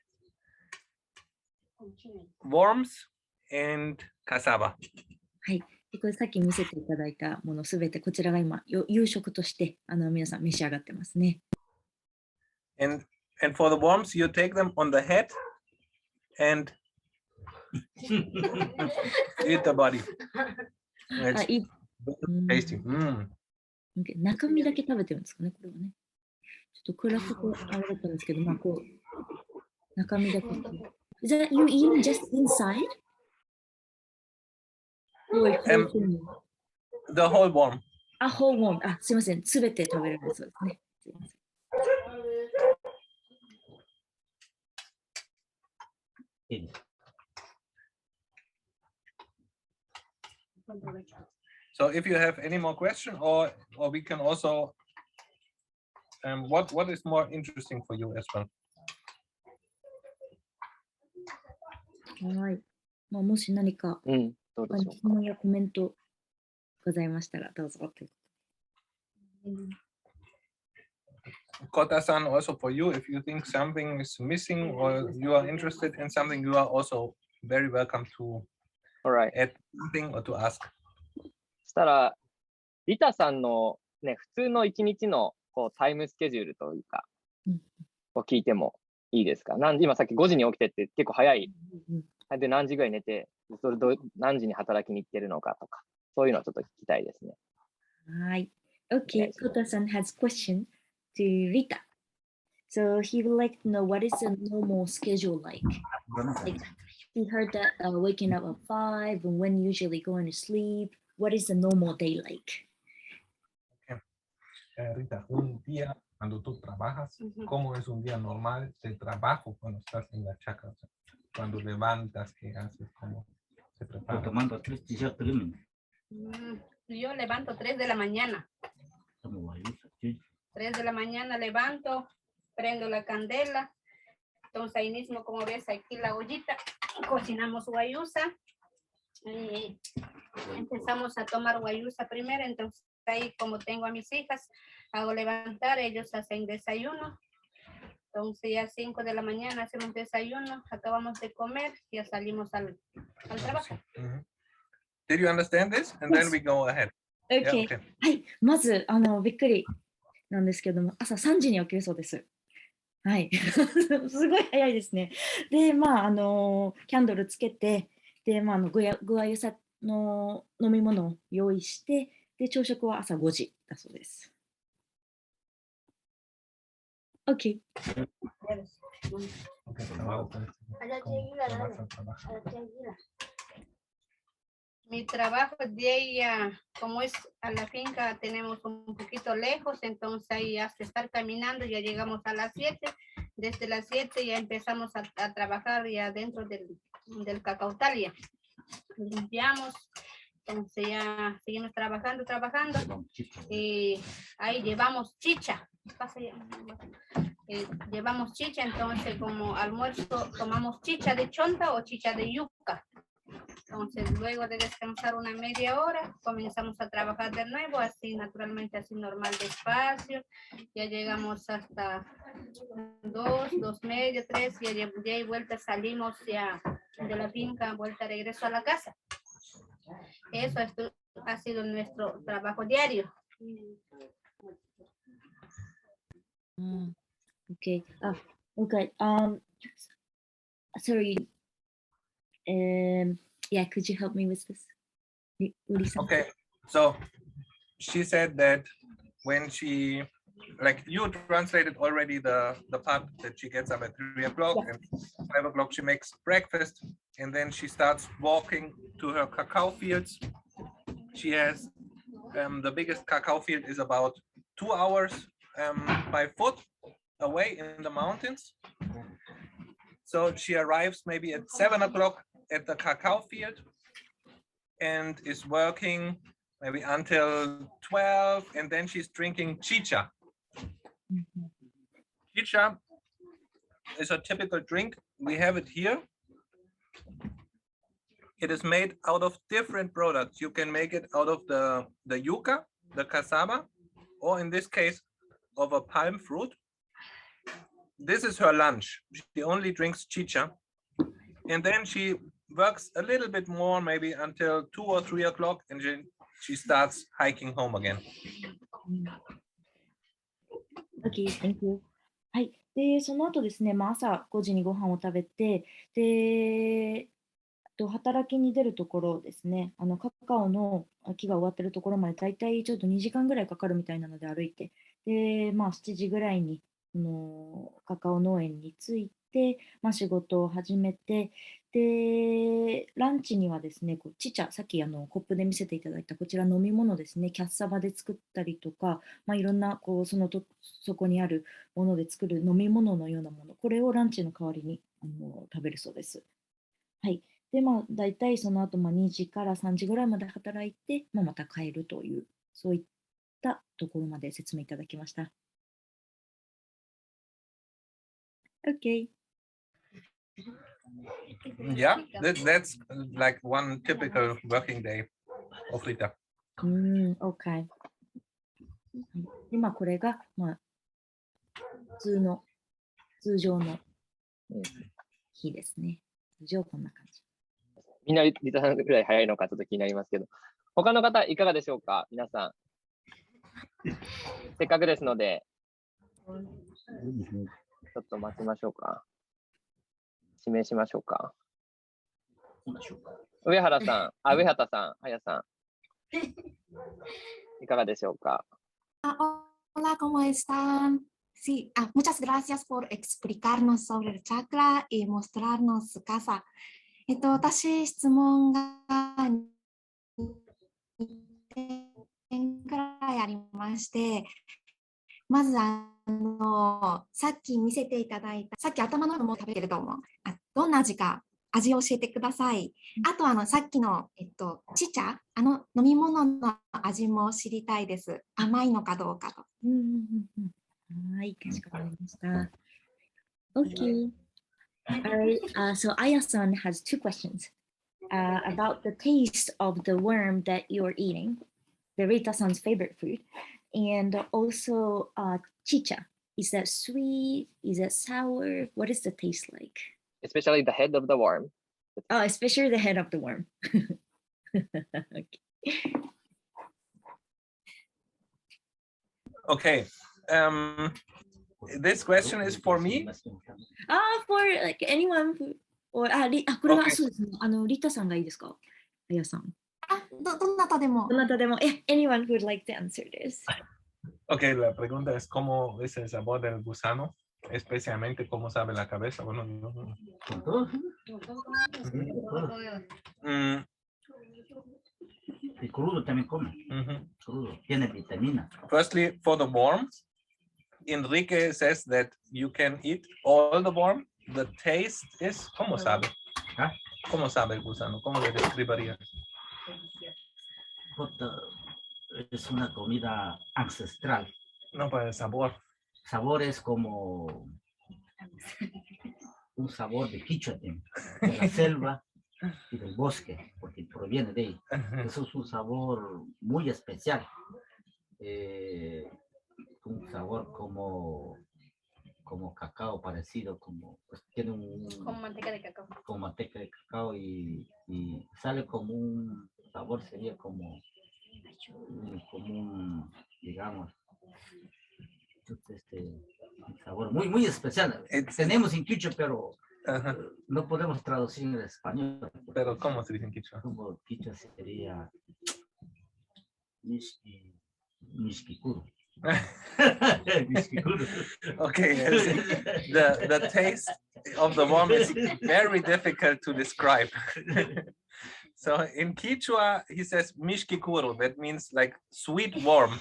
worms, and cassava. はい。でこれさっき見せていただいたものすべてこちらが今夕食として皆さん召し上がってますね。And for the worms, you take them on the head and eat the body. あ、いい。Tasty. 中身だけ食べてるんですかね、これはね。ちょっと暗くあれだったんですけど、中身だけ。Is that you eating just inside? The whole worm. あ、whole worm。あ、すいません。すべて食べられるそうですね。すいません。So if you have any more question, or we can also, what is more interesting for you as well? はい。まあ、もし何かどうでしょう質問やコメントございましたらどうぞということで。Kota-san, also for you, if you think something is missing or you are interested in something, you are also very welcome to Alright. add something or to ask. そしたら、リタさんのね、普通の一日のこうタイムスケジュールというか、を聞いてもいいですか？今さっき5時に起きてって結構早い。で、何時ぐらい寝て、それ何時に働きに行ってるのかとか、そういうのをちょっと聞きたいですね。はい。Okay, Kota-san has question to Rita. So he would like to know what is a normal schedule like? Like he heard that waking up at 5 and when usually going to sleep. What is a normal day like? Rita, un día cuando tú trabajas, ¿cómo es un día normal de trabajo cuando estás en la chacra? Cuando levantas, ¿qué haces? ¿Cómo se prepara? Tomando 3 t-shirts primero. Yo levanto 3 de la mañana. 3 de la mañana levanto, prendo la candela. Entonces ahí mismo, como ves aquí la ollita, cocinamos guayusa. Empezamos a tomar guayusa primero, entonces ahí como tengo a mis hijas, hago levantar, ellos hacen desayuno. Entonces ya 5 de la mañana hacemos desayuno, acabamos de comer, ya salimos al trabajo. Did you understand this? And then we go ahead. Okay. Yeah, okay. はい。まず、びっくりなんですけども、朝3時に起きるそうです。はい。すごい早いですね。で、まあ、キャンドルつけて、で、まあ、具合よさの飲み物を用意して、で、朝食は朝5時だそうです。OK。Mi trabajo de ella, como es a la finca, tenemos un poquito lejos, entonces ahí hasta estar caminando ya llegamos a las 7. Desde las 7 ya empezamos a trabajar ya dentro del cacautalia. Limpiamos, entonces ya seguimos trabajando. Y ahí llevamos chicha. Llevamos chicha, entonces como almuerzo tomamos chicha de chonta o chicha de yuca. Entonces, luego de descansar una media hora, comenzamos a trabajar de nuevo, así naturalmente, así normal, despacio. Ya llegamos hasta 2:30, 3, ya y vuelta salimos ya de la finca, vuelta regreso a la casa. Eso ha sido nuestro trabajo diario. Okay. Okay. Sorry. Yeah, could you help me with this? Okay, so she said that when she, like you translated already the part that she gets up at 3 o'clock and 5 o'clock she makes breakfast and then she starts walking to her cacao fields. She has the biggest cacao field is about 2 hours by foot away in the mountains. So she arrives maybe at 7 o'clock at the cacao field and is working maybe until 12, and then she's drinking chicha. Chicha is a typical drink. We have it here. It is made out of different products. You can make it out of the yuca, the cassava, or in this case, of a palm fruit. This is her lunch. She only drinks chicha. And then she works a little bit more, maybe until 2 or 3 o'clock, and she starts hiking home again. Okay, thank you. はい。で、その後ですね、朝5時にご飯を食べて、で、働きに出るところですね、カカオの木が終わってるところまでだいたいちょっと2時間ぐらいかかるみたいなので歩いて、で、7時ぐらいにカカオ農園に着いて、仕事を始めて、で、ランチにはですね、チチャ、さっきコップで見せていただいたこちら飲み物ですね、キャッサバで作ったりとか、いろんなそこにあるもので作る飲み物のようなもの、これをランチの代わりに食べるそうです。はい。で、大体その後、2時から3時ぐらいまで働いて、また帰るという、そういったところまで説明いただきました。OK。Yeah, that's like one typical working day of Rita. OK。で、これが、通常の日ですね。通常こんな感じ。みんなリタさんぐらい早いのかちょっと気になりますけど、他の方いかがでしょうか、皆さん。せっかくですので、ちょっと待ちましょうか。指名しましょうか。上畑さん、あやさん。いかがでしょうか。Hola, ¿cómo están? Sí, muchas gracias por explicarnos sobre el chakra y mostrarnos su casa. 私、質問が2点くらいありまして、まずさっき見せていただいた、さっき頭のも食べてると思う。どんな味か、味を教えてください。あとさっきの、チ茶、飲み物の味も知りたいです。甘いのかどうかと。はい、かしこまりました。OK. Alright, so Aya-san has two questions about the taste of the worm that you're eating, the Rita-san's favorite food, and also chicha. Is that sweet? Is that sour? What is the taste like? Especially the head of the worm. Oh, especially the head of the worm. Okay. This question is for me. For like anyone who, or これはそうですね。リタさんがいいですか？あやさん。どなたでも。どなたでも。Anyone who would like to answer this. Okay, la pregunta es cómo es el sabor del gusano, especialmente cómo sabe la cabeza. Bueno, Y crudo también come. Crudo. Tiene vitamina. Firstly, for the worm, Enrique says that you can eat all the worm. The taste is, ¿cómo sabe? ¿Cómo sabe el gusano? ¿Cómo le describirías? Es una comida ancestral. No, para el sabor. Sabor es como un sabor de quichua, de la selva y del bosque, porque proviene de ahí. Eso es un sabor muy especial. Un sabor como cacao parecido, pues tiene Con manteca de cacao. Con manteca de cacao y sale como un sabor, sería como un, digamos, un sabor muy especial. Tenemos en quichua, pero no podemos traducir en español. Pero ¿cómo se dice en quichua? Como quichua sería mishkikuru. Okay, the taste of the worm is very difficult to describe. So in Quechua, he says mishkikuru, that means like sweet worm.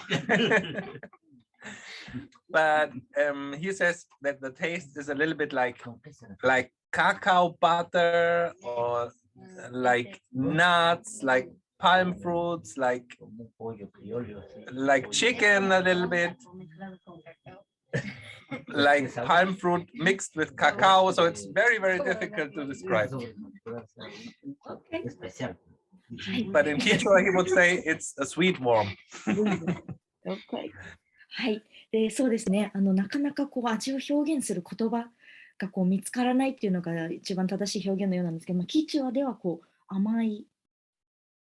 But he says that the taste is a little bit like cacao butter or like nuts, like palm fruits, like chicken a little bit, like palm fruit mixed with cacao. So it's very, very difficult to describe. But in Quechua, he would say it's a sweet worm. Okay. はい。で、そうですね。なかなか味を表現する言葉が見つからないっていうのが一番正しい表現のようなんですけど、キチュアでは甘い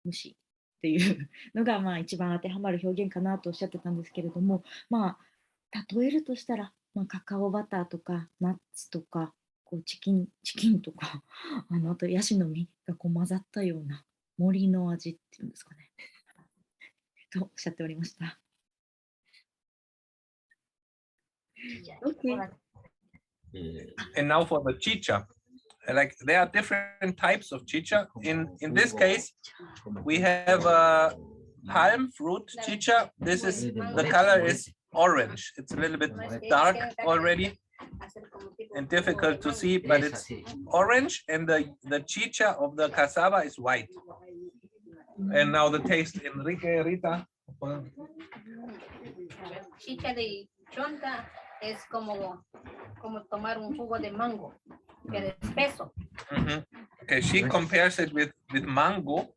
虫っていうのが一番当てはまる表現かなとおっしゃってたんですけれども、例えるとしたら、カカオバターとかナッツとかチキンとかあとヤシの実が混ざったような森の味っていうんですかねとおっしゃっておりました。Okay. And now for the chicha. Like there are different types of chicha. In this case, we have a palm fruit chicha. This is the color is orange. It's a little bit dark already. and difficult to see, but it's orange, and the chicha of the cassava is white. And now the taste, Enrique, Rita. Chicha de chonta es como tomar un jugo de mango, pero espeso. Okay, she compares it with mango,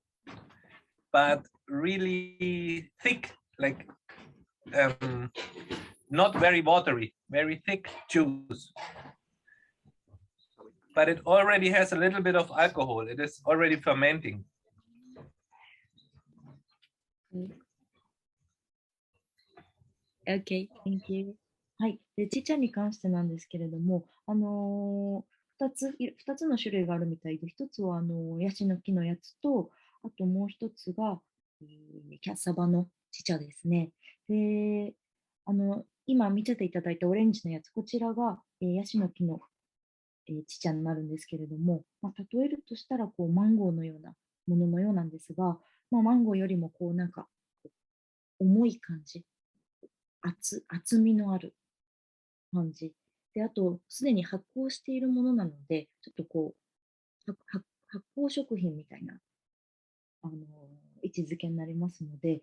but really thick, like not very watery, very thick juice. But it already has a little bit of alcohol. It is already fermenting. Okay, thank you. はい。で、ちっちゃに関してなんですけれども、2つの種類があるみたいで、1つはヤシの木のやつと、あともう1つが、キャッサバのちちゃですね。で、今見せていただいたオレンジのやつ、こちらが、ヤシの木の、ちちゃになるんですけれども、例えるとしたらこうマンゴーのようなもののようなんですが、マンゴーよりもこうなんか重い感じ、厚みのある感じで、あとすでに発酵しているものなので、ちょっとこう発酵食品みたいな位置づけになりますので、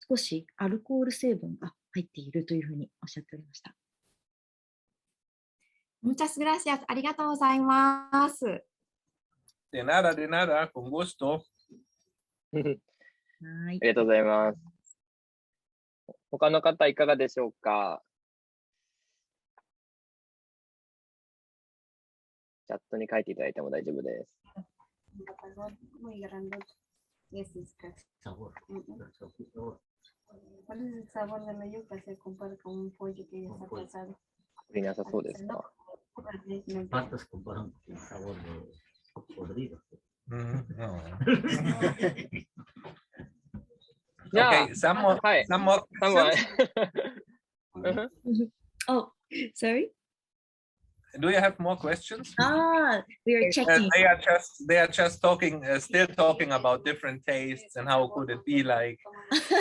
少しアルコール成分が入っているというふうにおっしゃっておりました。Muchas gracias. ありがとうございます。De nada, con gusto. はい。ありがとうございます。他の方いかがでしょうか。チャットに書いていただいても大丈夫です。いなさそうですか。Okay, some more. Oh, sorry. Do you have more questions? We are checking. They are just talking, still talking about different tastes and how could it be like.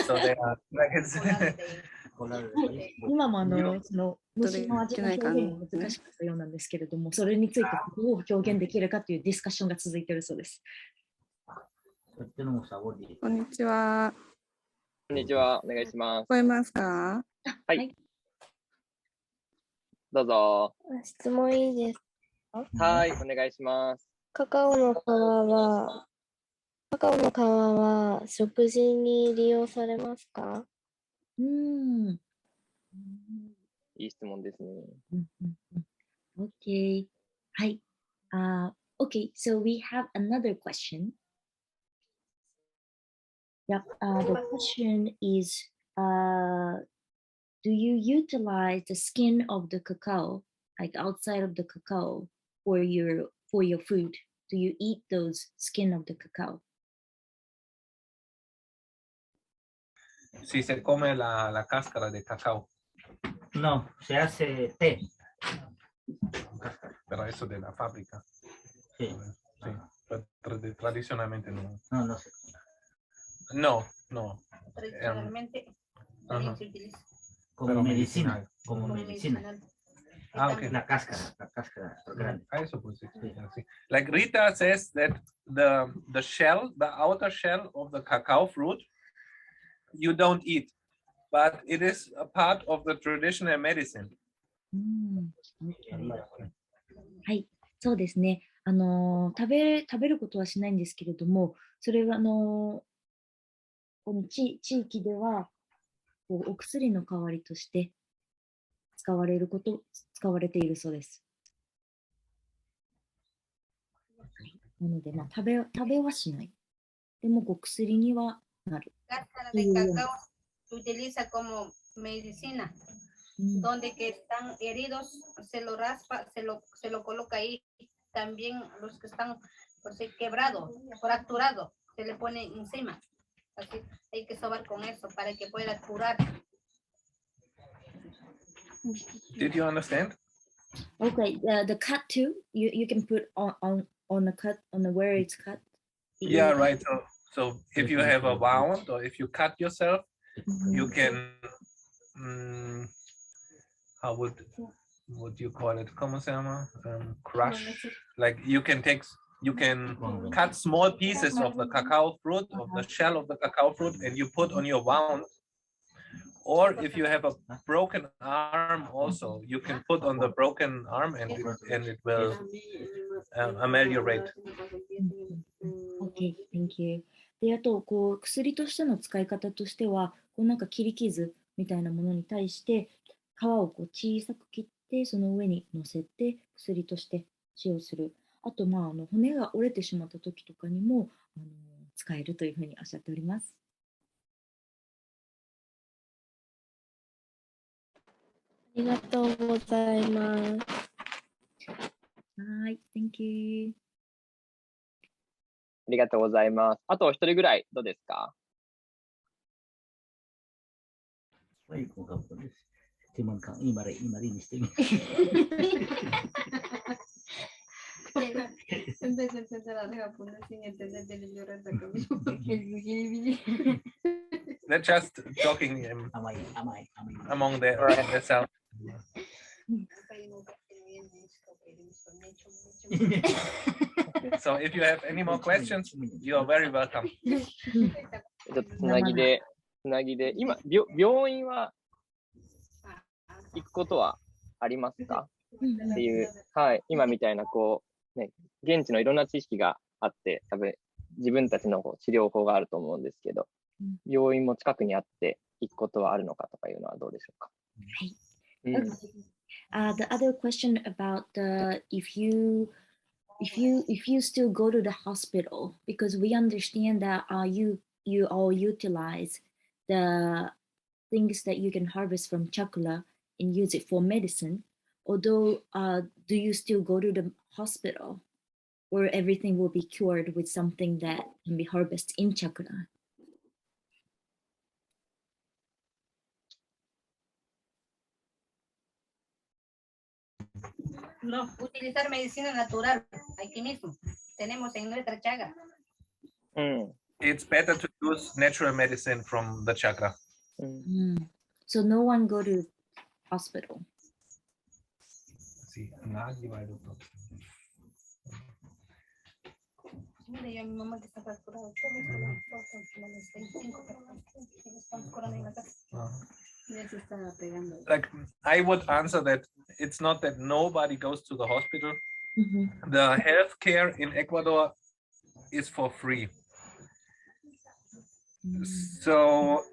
So they are like it's. 今もその虫の味の表現が難しかったようなんですけれども、それについてどう表現できるかというディスカッションが続いているそうです。こんにちは。こんにちは。お願いします。聞こえますか？はい。どうぞ。質問いいですか？はい、お願いします。カカオの皮は食事に利用されますか？いい質問ですね。Okay. はい。Okay, so we have another question. Yeah, the question is, do you utilize the skin of the cacao, like outside of the cacao, for your food? Do you eat those skin of the cacao? Si se come la cáscara de cacao. No, se hace té. Pero eso de la fábrica. Sí. Sí, pero tradicionalmente no. No sé. No. Tradicionalmente se utiliza. Como medicina. Como medicina. Okay. La cáscara grande. Eso pues sí. Like Rita says that the shell, the outer shell of the cacao fruit, you don't eat, but it is a part of the traditional medicine. はい、そうですね。食べることはしないんですけれども、それはこの地域ではこうお薬の代わりとして使われているそうです。なので、食べはしない。でもお薬にはなる。Cáscara de cacao se utiliza como medicina. Donde que están heridos, se lo raspa, se lo coloca ahí. También los que están quebrados, fracturados, se le pone encima. Así hay que sobar con eso para que pueda curar. Did you understand? Okay, the cut too. You can put on the cut on the where it's cut. Yeah, right. So if you have a wound or if you cut yourself, you can what do you call it? ¿Cómo se llama? Crush. Like you can cut small pieces of the cacao fruit, of the shell of the cacao fruit, and you put on your wound. Or if you have a broken arm also, you can put on the broken arm and it will ameliorate. Okay, thank you. で、あと、薬としての使い方としては、なんか切り傷みたいなものに対して、皮を小さく切って、その上に乗せて薬として使用する。あと、骨が折れてしまった時とかにも使えるというふうにおっしゃっております。ありがとうございます。はい、Thank you。ありがとうございます。あとお一人ぐらいどうですか？はい、ごです。今にしてみ。They're just talking among themselves. So if you have any more questions, you are very welcome. ちょっとつなぎで、今、病院は行くことはありますかっていう、はい、今みたいなね、現地のいろんな知識があって、多分自分たちの治療法があると思うんですけど、病院も近くにあって行くことはあるのかとかいうのはどうでしょうか。はい。The other question about if you still go to the hospital, because we understand that you all utilize the things that you can harvest from chocolate and use it for medicine. Although, do you still go to the hospital, or everything will be cured with something that can be harvested in chocolate? No, utilizar medicina natural aquí mismo. Tenemos en nuestra chaga. It's better to use natural medicine from the chaga. So no one go to hospital. Sí, nadie va al doctor. Mira, yo a mi mamá que está fracturada, like I would answer that it's not that nobody goes to the hospital. The healthcare in Ecuador is for free. So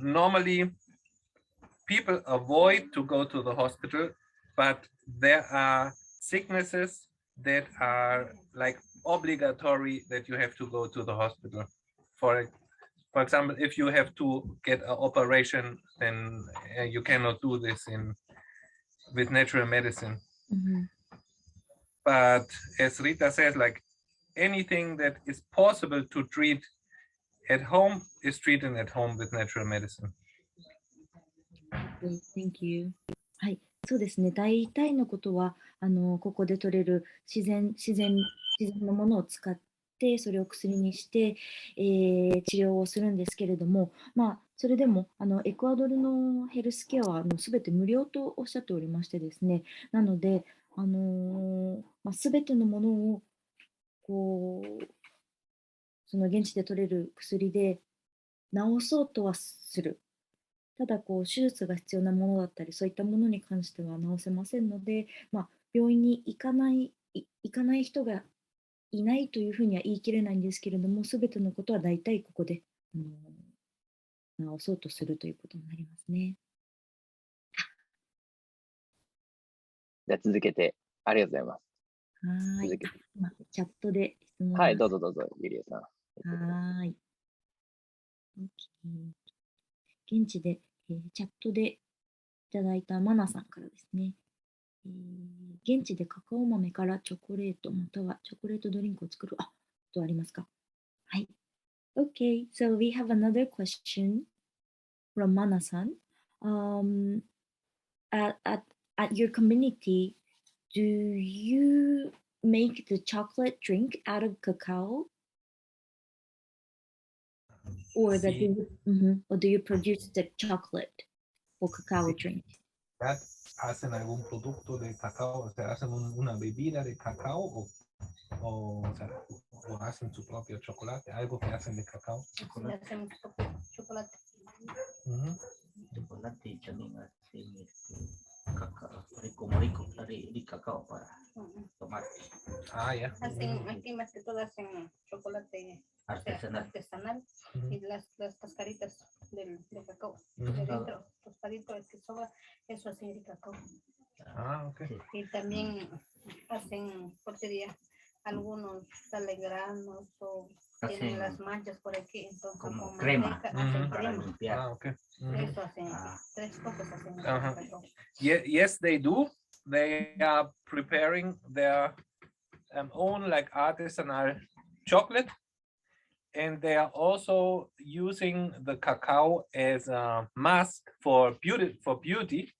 normally people avoid to go to the hospital, but there are sicknesses that are like obligatory that you have to go to the hospital. For example, if you have to get an operation, then you cannot do this with natural medicine. But as Rita says, like anything that is possible to treat at home is treated at home with natural medicine. Thank you. はい、そうですね。大体のことはここで取れる自然のものを使ってそれを薬にして、治療をするんですけれども、それでもエクアドルのヘルスケアは全て無料とおっしゃっておりましてですね。なので全てのものをその現地で取れる薬で治そうとはする。ただ手術が必要なものだったりそういったものに関しては治せませんので、病院に行かない人がいないというふうには言い切れないんですけれども、すべてのことは大体ここで治そうとするということになりますね。じゃあ続けてありがとうございます。はい。今チャットで質問。はい、どうぞゆりえさん。はい。現地で、チャットでいただいたマナさんからですね。現地でカカオ豆からチョコレートまたはチョコレートドリンクを作るとありますか？はい。Okay, so we have another question from Mana-san. At your community, do you make the chocolate drink out of cacao? Or do you produce the chocolate for cacao drink? hacen algún producto de cacao, o sea, hacen una bebida de cacao o sea, o hacen su propio chocolate, algo que hacen de cacao. Hacemos chocolate. Chocolate y también hacen cacao, rico de cacao para tomar. Ah, ya. Hacen, aquí más que todo hacen chocolate artesanal y las cascaritas del cacao. De dentro, tostadito, el que sobra, eso hacen de cacao. Ah, ok. Y también hacen, ¿cuál sería? Algunos alegranos o tienen las manchas por aquí, entonces como crema, crema hacen para crema. limpiar. Ah, okay. Eso hacen, tres cosas hacen. Yes, they do. They are preparing their own like artisanal chocolate, and they are also using the cacao as a mask for beauty.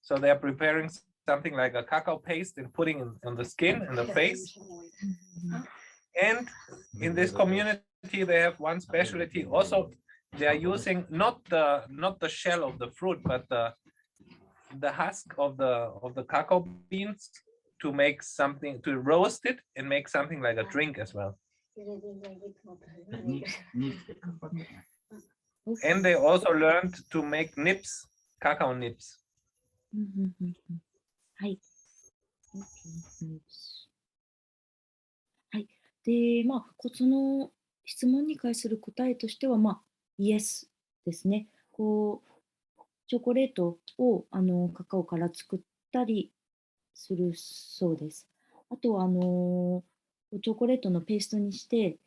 So they are preparing something like a cacao paste and putting it on the skin and the face. And in this community, they have one specialty. Also, they are using not the shell of the fruit, but the husk of the cacao beans to make something, to roast it and make something like a drink as well. And they also learned to make nibs, cacao nibs. はい。はい。で、その質問に関する答えとしては、イエスですね。チョコレートをカカオから作ったりするそうです。あとはチョコレートのペーストにして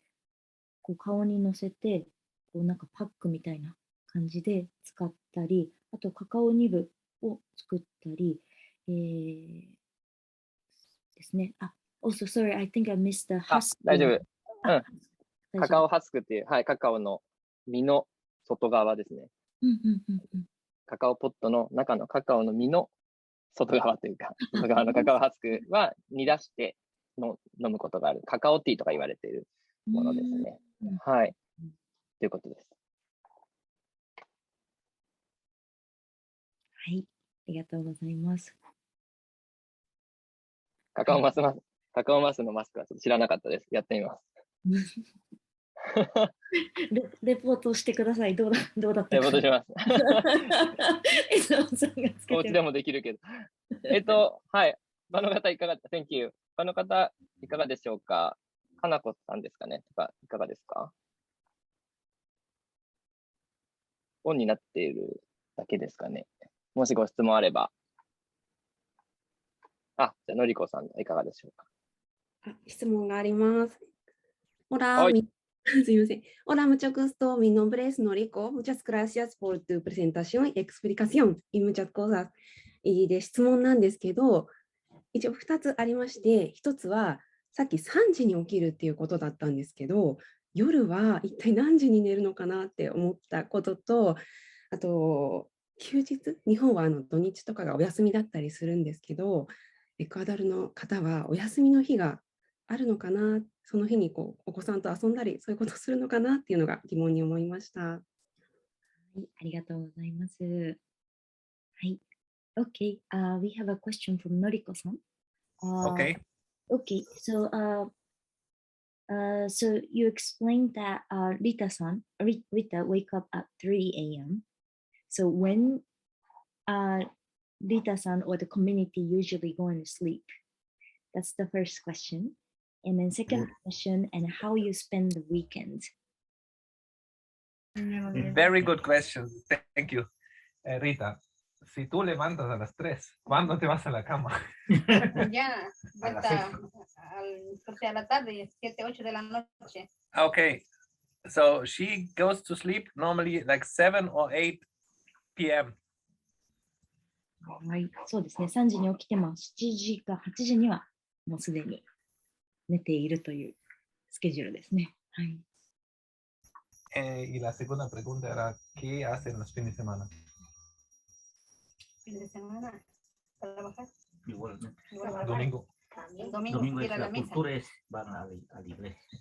顔にのせてなんかパックみたいな感じで使ったり、あとカカオニブを作ったり、ですね。Also sorry, I think I missed the husk. 大丈夫。カカオハスクっていう、はい、カカオの実の外側ですね。カカオポットの中のカカオの実の外側というか、外側のカカオハスクは煮出して飲むことがある。カカオティーとか言われているものですね。はい。ということです。はい。ありがとうございます。カカオマスのマスクはちょっと知らなかったです。やってみます。レポートしてください。どうだったか。レポートします。さんがつけてお家でもできるけど。はい。他の方いかが、Thank you。他の方いかがでしょうか。かなこさんですかね。いかがですか。オンになっているだけですかね。もしご質問あれば。じゃあのりこさんいかがでしょうか。質問があります。すみません。Hola, mucho gusto. Mi nombre es Noriko. Muchas gracias por tu presentación y explicación y muchas cosas. で、質問なんですけど、一応2つありまして、1つはさっき3時に起きるっていうことだったんですけど、夜は一体何時に寝るのかなって思ったことと、あと、休日、日本は土日とかがお休みだったりするんですけど、エクアドルの方はお休みの日があるのかな、その日にお子さんと遊んだり、そういうことをするのかなっていうのが疑問に思いました。はい、ありがとうございます。はい。Okay, we have a question from Noriko-san. Okay. Okay, so you explained that Rita wake up at 3 a.m. So when Rita-san or the community usually going to sleep? That's the first question. And then second question, and how you spend the weekend? Very good question. Thank you. Rita, si tú levantas a las 3, ¿cuándo te vas a la cama? Ya, hasta a la tarde, 7, 8 de la noche. Okay, so she goes to sleep normally like 7 or 8 p.m. はい、そうですね。3時に起きても7時か8時にはもうすでに寝ているというスケジュールですね。はい。Y la segunda pregunta era, ¿qué hacen los fines de semana? ¿Fin de semana? ¿Trabajar? Igualmente. Domingo. Domingo es la cultura, van a la iglesia.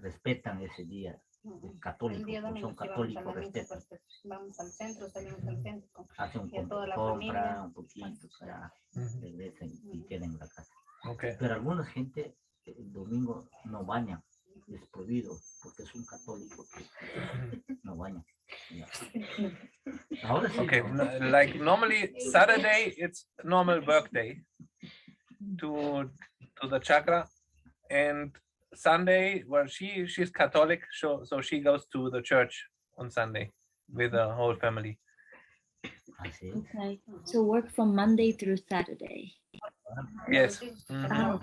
Respetan ese día católico, son católicos, respetan. vamos al centro, salimos al centro con Hace un toda la compra familia. un poquito para regresan y quedan en la casa. Okay. Pero alguna gente el domingo no baña, es prohibido, porque es un católico que no baña. Ya. Ahora sí. Okay, like normally Saturday it's normal work day to the chakra, and Sunday, well, she's Catholic, so she goes to the church on Sunday with the whole family. Okay, so work from Monday through Saturday. Yes. Ah,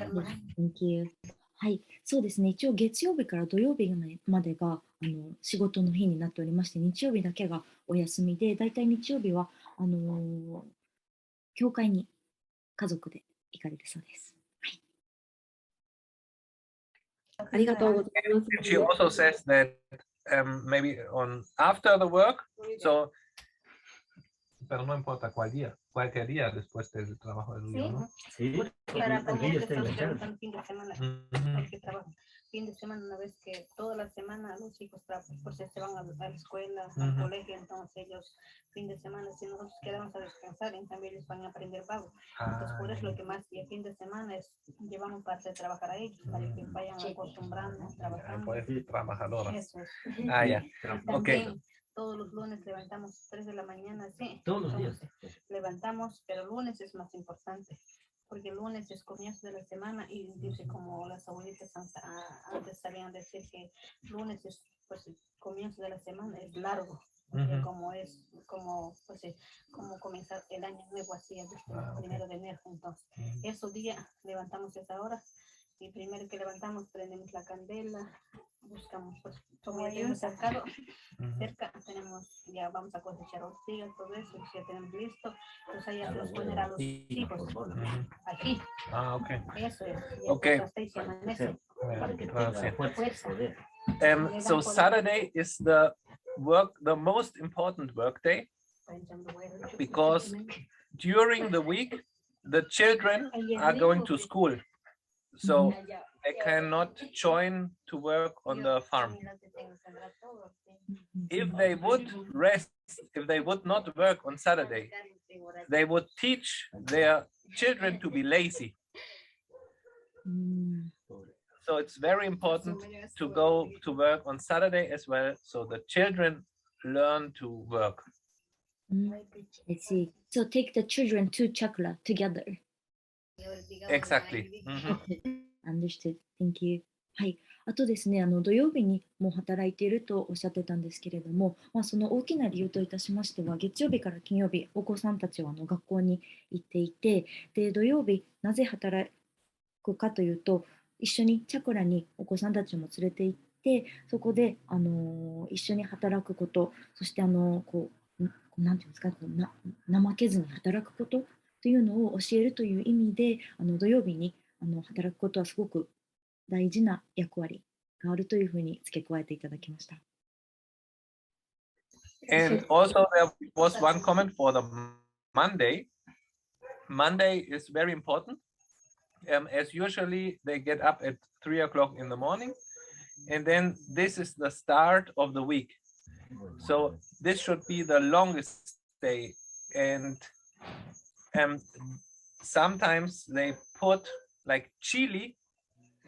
thank you. はい、そうですね。一応月曜日から土曜日までが仕事の日になっておりまして、日曜日だけがお休みで、だいたい日曜日は教会に家族で行かれるそうです。ありがとうございます。She also says that maybe on after the work, so pero no importa cualquier día después del trabajo del día, ¿no? Sí, Para el también día que está estamos enganchado. trabajando fin de semana, hay que trabajar fin de semana, una vez que toda la semana los chicos pues se van a la escuela, al colegio, entonces ellos fin de semana, si nosotros quedamos a descansar, en cambio ellos van a aprender pago. Entonces por eso lo que más y el fin de semana es llevamos parte de trabajar a ellos, para que vayan acostumbrando, trabajando. Pues trabajadoras. Eso es. Ah, ya. También, Okay. todos los lunes levantamos 3 de la mañana, sí. Todos los días. Levantamos, pero lunes es más importante, porque el lunes es comienzo de la semana y dice como las abuelitas antes sabían decir que lunes es pues el comienzo de la semana, es largo, porque como es como pues como comenzar el año nuevo así el 1 de enero, entonces esos días levantamos esa hora y primero que levantamos prendemos la candela, buscamos pues como ya tenemos cercado, cerca tenemos, ya vamos a cosechar ortigas, todo eso, ya tenemos listo, entonces ahí hacemos poner a los hijos aquí. Ah, okay. Eso es. Okay. Hasta ahí se amanece. So Saturday is the most important work day, because during the week the children are going to school, so they cannot join to work on the farm. If they would rest, if they would not work on Saturday, they would teach their children to be lazy. So it's very important to go to work on Saturday as well, so the children learn to work. I see. So take the children to chakra together. Exactly. Understood. Thank you. はい。あとですね、土曜日にも働いているとおっしゃってたんですけれども、その大きな理由といたしましては、月曜日から金曜日、お子さんたちは学校に行っていて、で、土曜日、なぜ働くかというと、一緒にチャクラにお子さんたちも連れて行って、そこで、一緒に働くこと、そしてこうなんていうんですか、怠けずに働くことというのを教えるという意味で、土曜日に働くことはすごく大事な役割があるというふうに付け加えていただきました。And also there was one comment for the Monday. Monday is very important. As usually they get up at 3 o'clock in the morning, and then this is the start of the week. So this should be the longest day, and sometimes they put like chili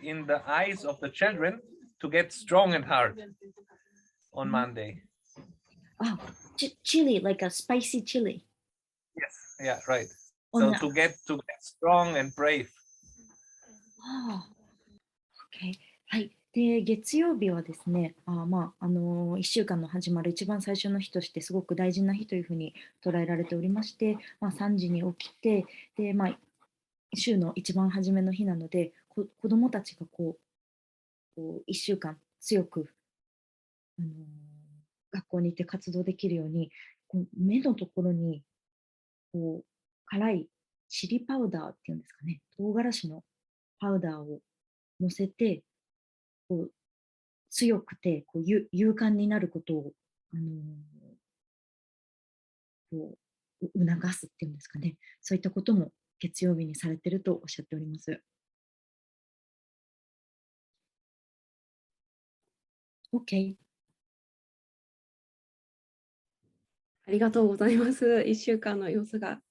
in the eyes of the children to get strong and hard on Monday. Oh, chili, like a spicy chili. Yes, yeah, right. So to get strong and brave. Oh, okay. はい。で、月曜日はですね、1週間の始まる一番最初の日としてすごく大事な日というふうに捉えられておりまして、3時に起きて、で、週の一番初めの日なので、子どもたちがこう1週間強く、学校に行って活動できるように、目のところに辛いチリパウダーっていうんですかね、唐辛子のパウダーを乗せて、強くて勇敢になることを、促すっていうんですかね、そういったことも月曜日にされているとおっしゃっております。OK。ありがとうございます。1週間の様子が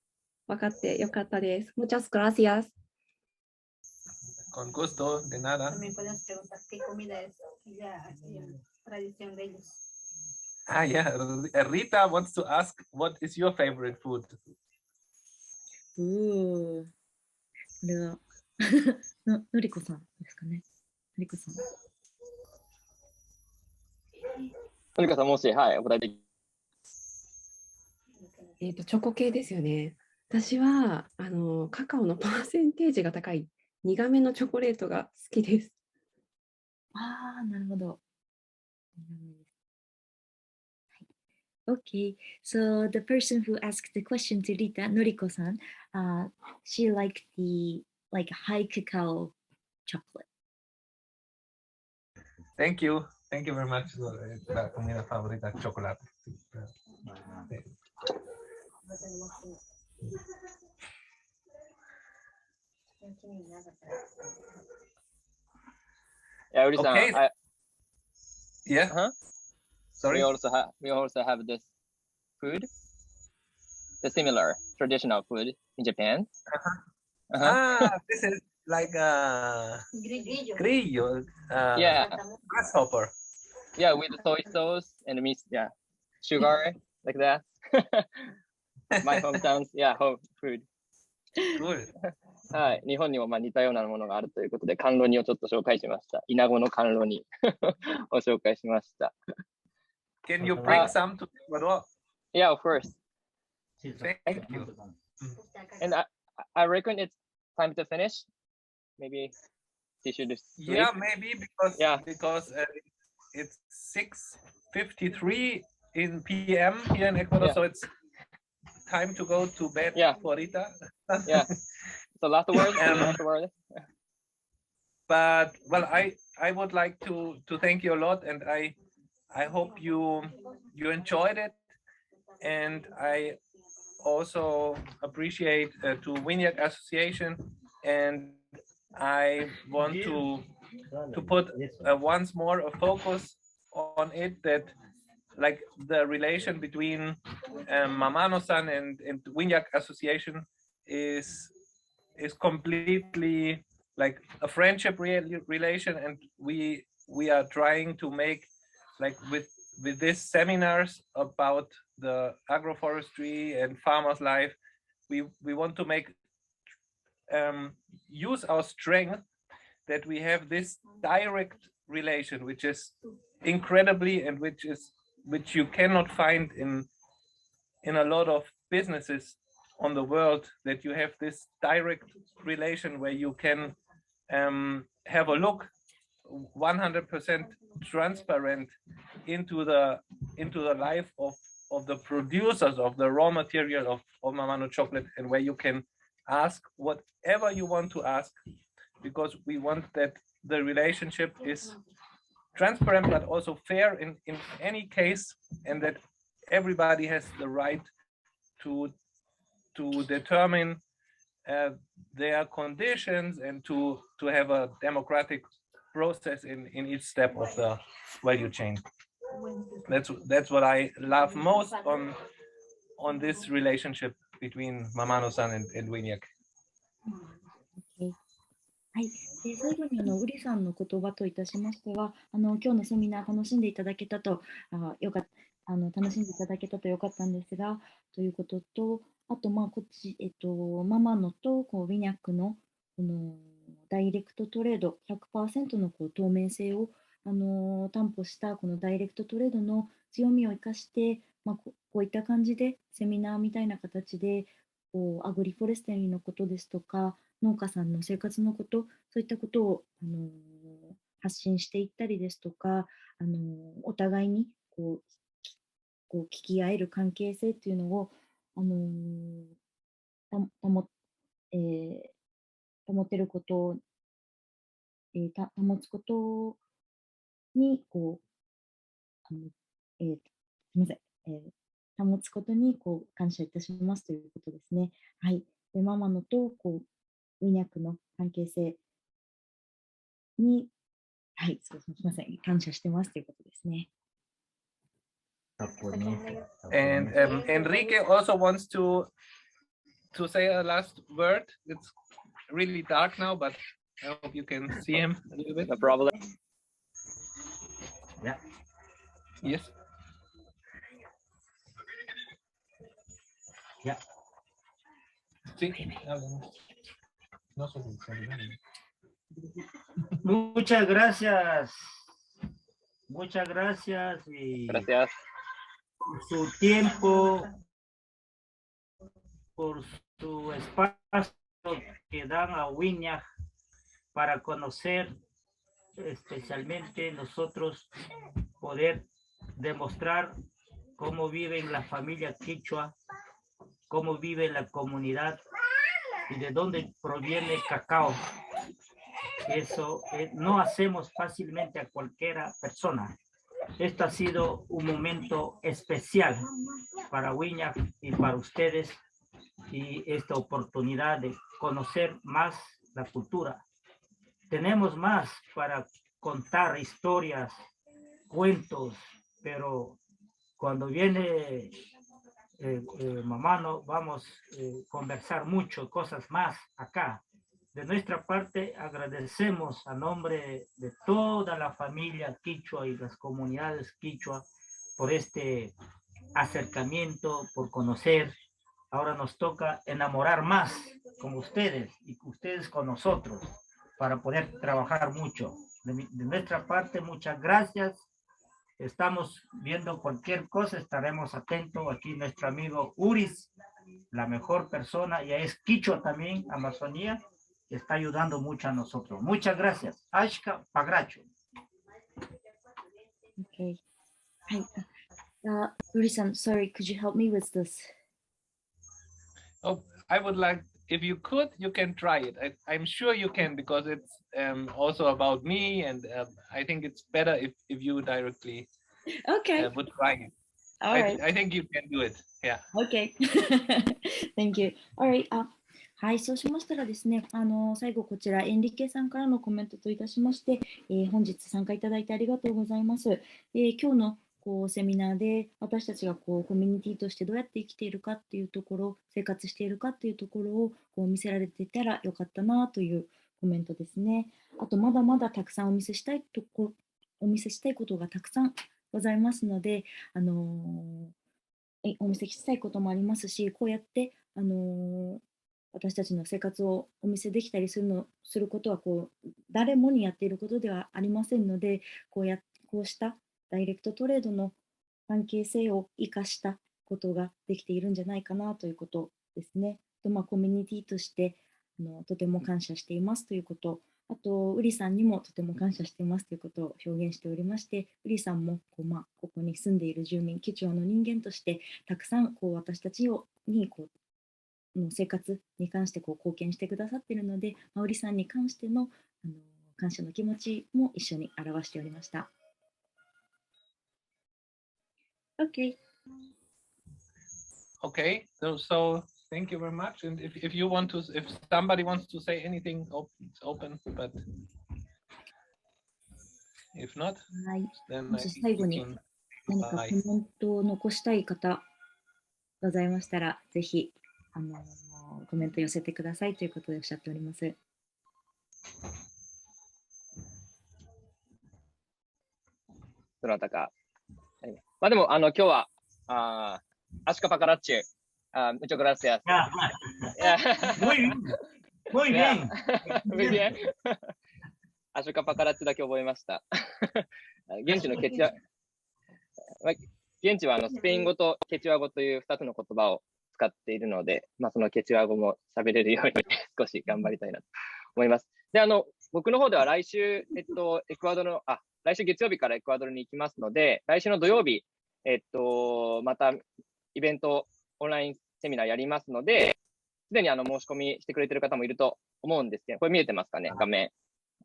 分かってよかったです。Muchas gracias. Con gusto, de nada. También podemos preguntar qué comida es la tradición de ellos. Ah, yeah. Rita wants to ask, what is your favorite food? これはのりこさんですかね。のりこさん。とにかくもし、はい、お答えできチョコ系ですよね。私はカカオのパーセンテージが高い苦めのチョコレートが好きです。ああ、なるほど。Okay, so the person who asked the question to Rita, Noriko-san, she liked the high cacao chocolate. Thank you. Thank you very much. La comida favorita, chocolate. Yeah, Uri-san, Okay. Yeah. Sorry. We also have this food, the similar traditional food in Japan. This is like grillo. Yeah. Grasshopper. Yeah, with soy sauce and meat, yeah, sugar like that. My hometown's, yeah, home food. Good. はい、日本にも似たようなものがあるということで、甘露煮をちょっと紹介しました。イナゴの甘露煮を紹介しました。Can you bring some to Ecuador? Yeah, of course. Thank you. And I reckon it's time to finish. Maybe she should sleep. Yeah, maybe because it's 6:53 in PM here in Ecuador, so it's time to go to bed for Rita. Yeah. So last word. But well, I would like to thank you a lot, and I hope you enjoyed it, and I also appreciate to WINAK Association, and I want to put once more a focus on it, that like the relation between Mamano-san and WINAK Association is completely like a friendship relation, and we are trying to make like with these seminars about the agroforestry and farmers' life, we want to make use our strength that we have this direct relation, which is incredibly, and which you cannot find in a lot of businesses on the world, that you have this direct relation where you can have a look 100% transparent into the life of the producers of the raw material of Mamano chocolate, and where you can ask whatever you want to ask, because we want that the relationship is transparent but also fair in any case, and that everybody has the right to determine their conditions and to have a democratic process in each step of the value chain. That's what I love most on this relationship between Mamano-san and WINAK. はい、最後にウリさんの言葉といたしましては、今日のセミナー楽しんでいただけたと楽しんでいただけたとよかったんですが、ということと、あとこっちママノとWINAKのダイレクトトレード 100% の透明性を担保したこのダイレクトトレードの強みを生かして、こういった感じでセミナーみたいな形でアグリフォレステリーのことですとか、農家さんの生活のこと、そういったことを発信していったりですとか、お互いに聞き合える関係性っていうのを保てること保つことにすみません、保つことに感謝いたしますということですね。はい。で、ママノとWINAKの関係性に、はい、すみません、感謝してますということですね。And Enrique also wants to say a last word. It's really dark now, but I hope you can see him a little bit. No problem. Yeah. Yes. Yeah. Sí. Muchas gracias. Muchas gracias y Gracias. por su tiempo, por su espacio que dan a WINAK para conocer, especialmente nosotros, poder demostrar cómo vive la familia quichua, cómo vive la comunidad y de dónde proviene el cacao. Eso no hacemos fácilmente a cualquiera persona. Esto ha sido un momento especial para WINAK y para ustedes y esta oportunidad de conocer más la cultura. Tenemos más para contar historias, cuentos, pero cuando viene Mamano vamos a conversar mucho, cosas más acá. De nuestra parte agradecemos a nombre de toda la familia quichua y las comunidades quichua por este acercamiento, por conocer. Ahora nos toca enamorar más con ustedes y ustedes con nosotros para poder trabajar mucho. De nuestra parte, muchas gracias. Estamos viendo cualquier cosa, estaremos atentos. Aquí nuestro amigo Uris, la mejor persona, ya es quichua también, Amazonía, que está ayudando mucho a nosotros. Muchas gracias. Ashka Pagracho. Okay. Hi. Uri-san, sorry, could you help me with this? Oh, I would like, if you could, you can try it. I'm sure you can, because it's also about me, and I think it's better if you directly would try it. All right. I think you can do it. Yeah. Okay. Thank you. All right. はい、そうしましたらですね、最後こちら、エンリケさんからのコメントといたしまして、本日参加いただいてありがとうございます。今日のセミナーで私たちがコミュニティとしてどうやって生きているかっていうところ、生活しているかっていうところを見せられていたらよかったなというコメントですね。あとまだまだたくさんお見せしたいことがたくさんございますので、お見せしたいこともありますし、こうやって私たちの生活をお見せできたりすることは誰もにやっていることではありませんので、こうしたダイレクトトレードの関係性を生かしたことができているんじゃないかなということですね。コミュニティとしてとても感謝していますということ、あとウリさんにもとても感謝していますということを表現しておりまして、ウリさんもここに住んでいる住民、貴重な人間としてたくさん私たちに生活に関して貢献してくださっているので、ウリさんに関しての感謝の気持ちも一緒に表しておりました。Okay. Okay. So thank you very much. And if somebody wants to say anything, it's open. But if not, はい。 then もし最後に何かコメントを残したい方ございましたら、ぜひコメント寄せてくださいということでおっしゃっております。どなたか。でも今日はアシカパカラッチュ、muchas gracias. Muy bien. Muy bien. Muy bien. アシカパカラッチュだけ覚えました。現地はスペイン語とケチュア語という2つの言葉を使っているので、そのケチュア語も喋れるように少し頑張りたいなと思います。で、僕の方では来週、エクアドルの、来週月曜日からエクアドルに行きますので、来週の土曜日、またイベント、オンラインセミナーやりますので、すでに申し込みしてくれてる方もいると思うんですけど、これ見えてますかね、画面。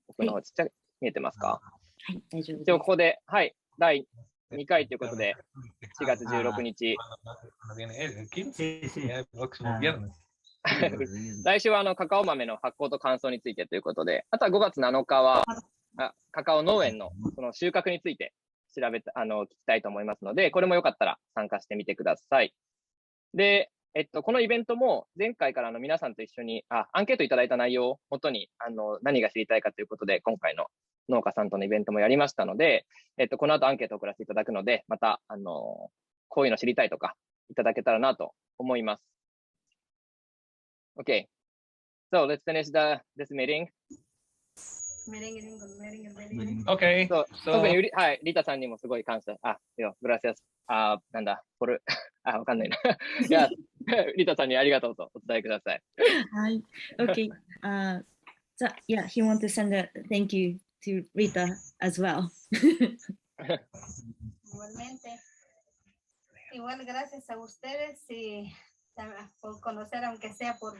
僕の方ちっちゃい見えてますか？はい、大丈夫です。ではここで、はい、第2回ということで、4月16日。来週はカカオ豆の発酵と乾燥についてということで、あとは5月7日はカカオ農園のその収穫について聞きたいと思いますので、これもよかったら参加してみてください。で、このイベントも前回から皆さんと一緒にアンケートいただいた内容をもとに何が知りたいかということで、今回の農家さんとのイベントもやりましたので、この後アンケートを送らせていただくので、またこういうの知りたいとかいただけたらなと思います。Okay, so let's finish this meeting. Okay. So, So 特にはい、リタさんにもすごい感謝。グラシアス。なんだ、わかんないな。いや、リタさんにありがとうとお伝えください。はい。Okay. So yeah, he wants to send a thank you to Rita as well. Igualmente. Igual gracias a ustedes y por conocer, aunque sea por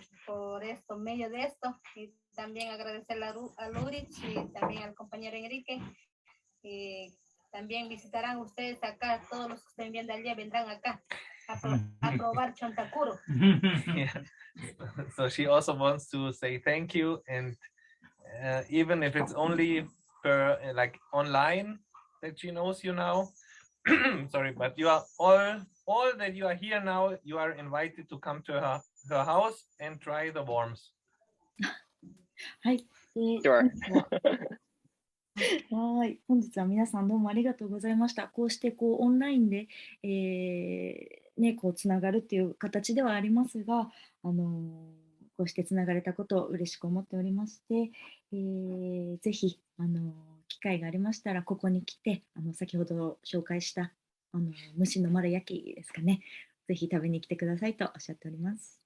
esto, medio de esto, y también agradecer a Lurich y también al compañero Enrique. Y también visitarán ustedes acá, todos los que estén viendo al día vendrán acá a probar chontacuro. yeah. So she also wants to say thank you, and even if it's only per like online that she knows you now. Sorry, but you are all that you are here now, you are invited to come to her house and try the worms. はい。Sure. はい。本日は皆さんどうもありがとうございました。こうしてオンラインで、つながるっていう形ではありますが、こうしてつながれたことを嬉しく思っておりまして、ぜひ機会がありましたらここに来て先ほど紹介した蒸しの丸焼きですかね。ぜひ食べに来てくださいとおっしゃっております。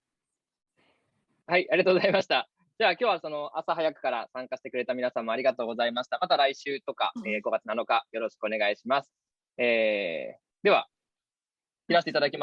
はい、ありがとうございました。じゃあ今日はその朝早くから参加してくれた皆さんもありがとうございました。また来週とか、5月7日よろしくお願いします。では、切らせていただきます。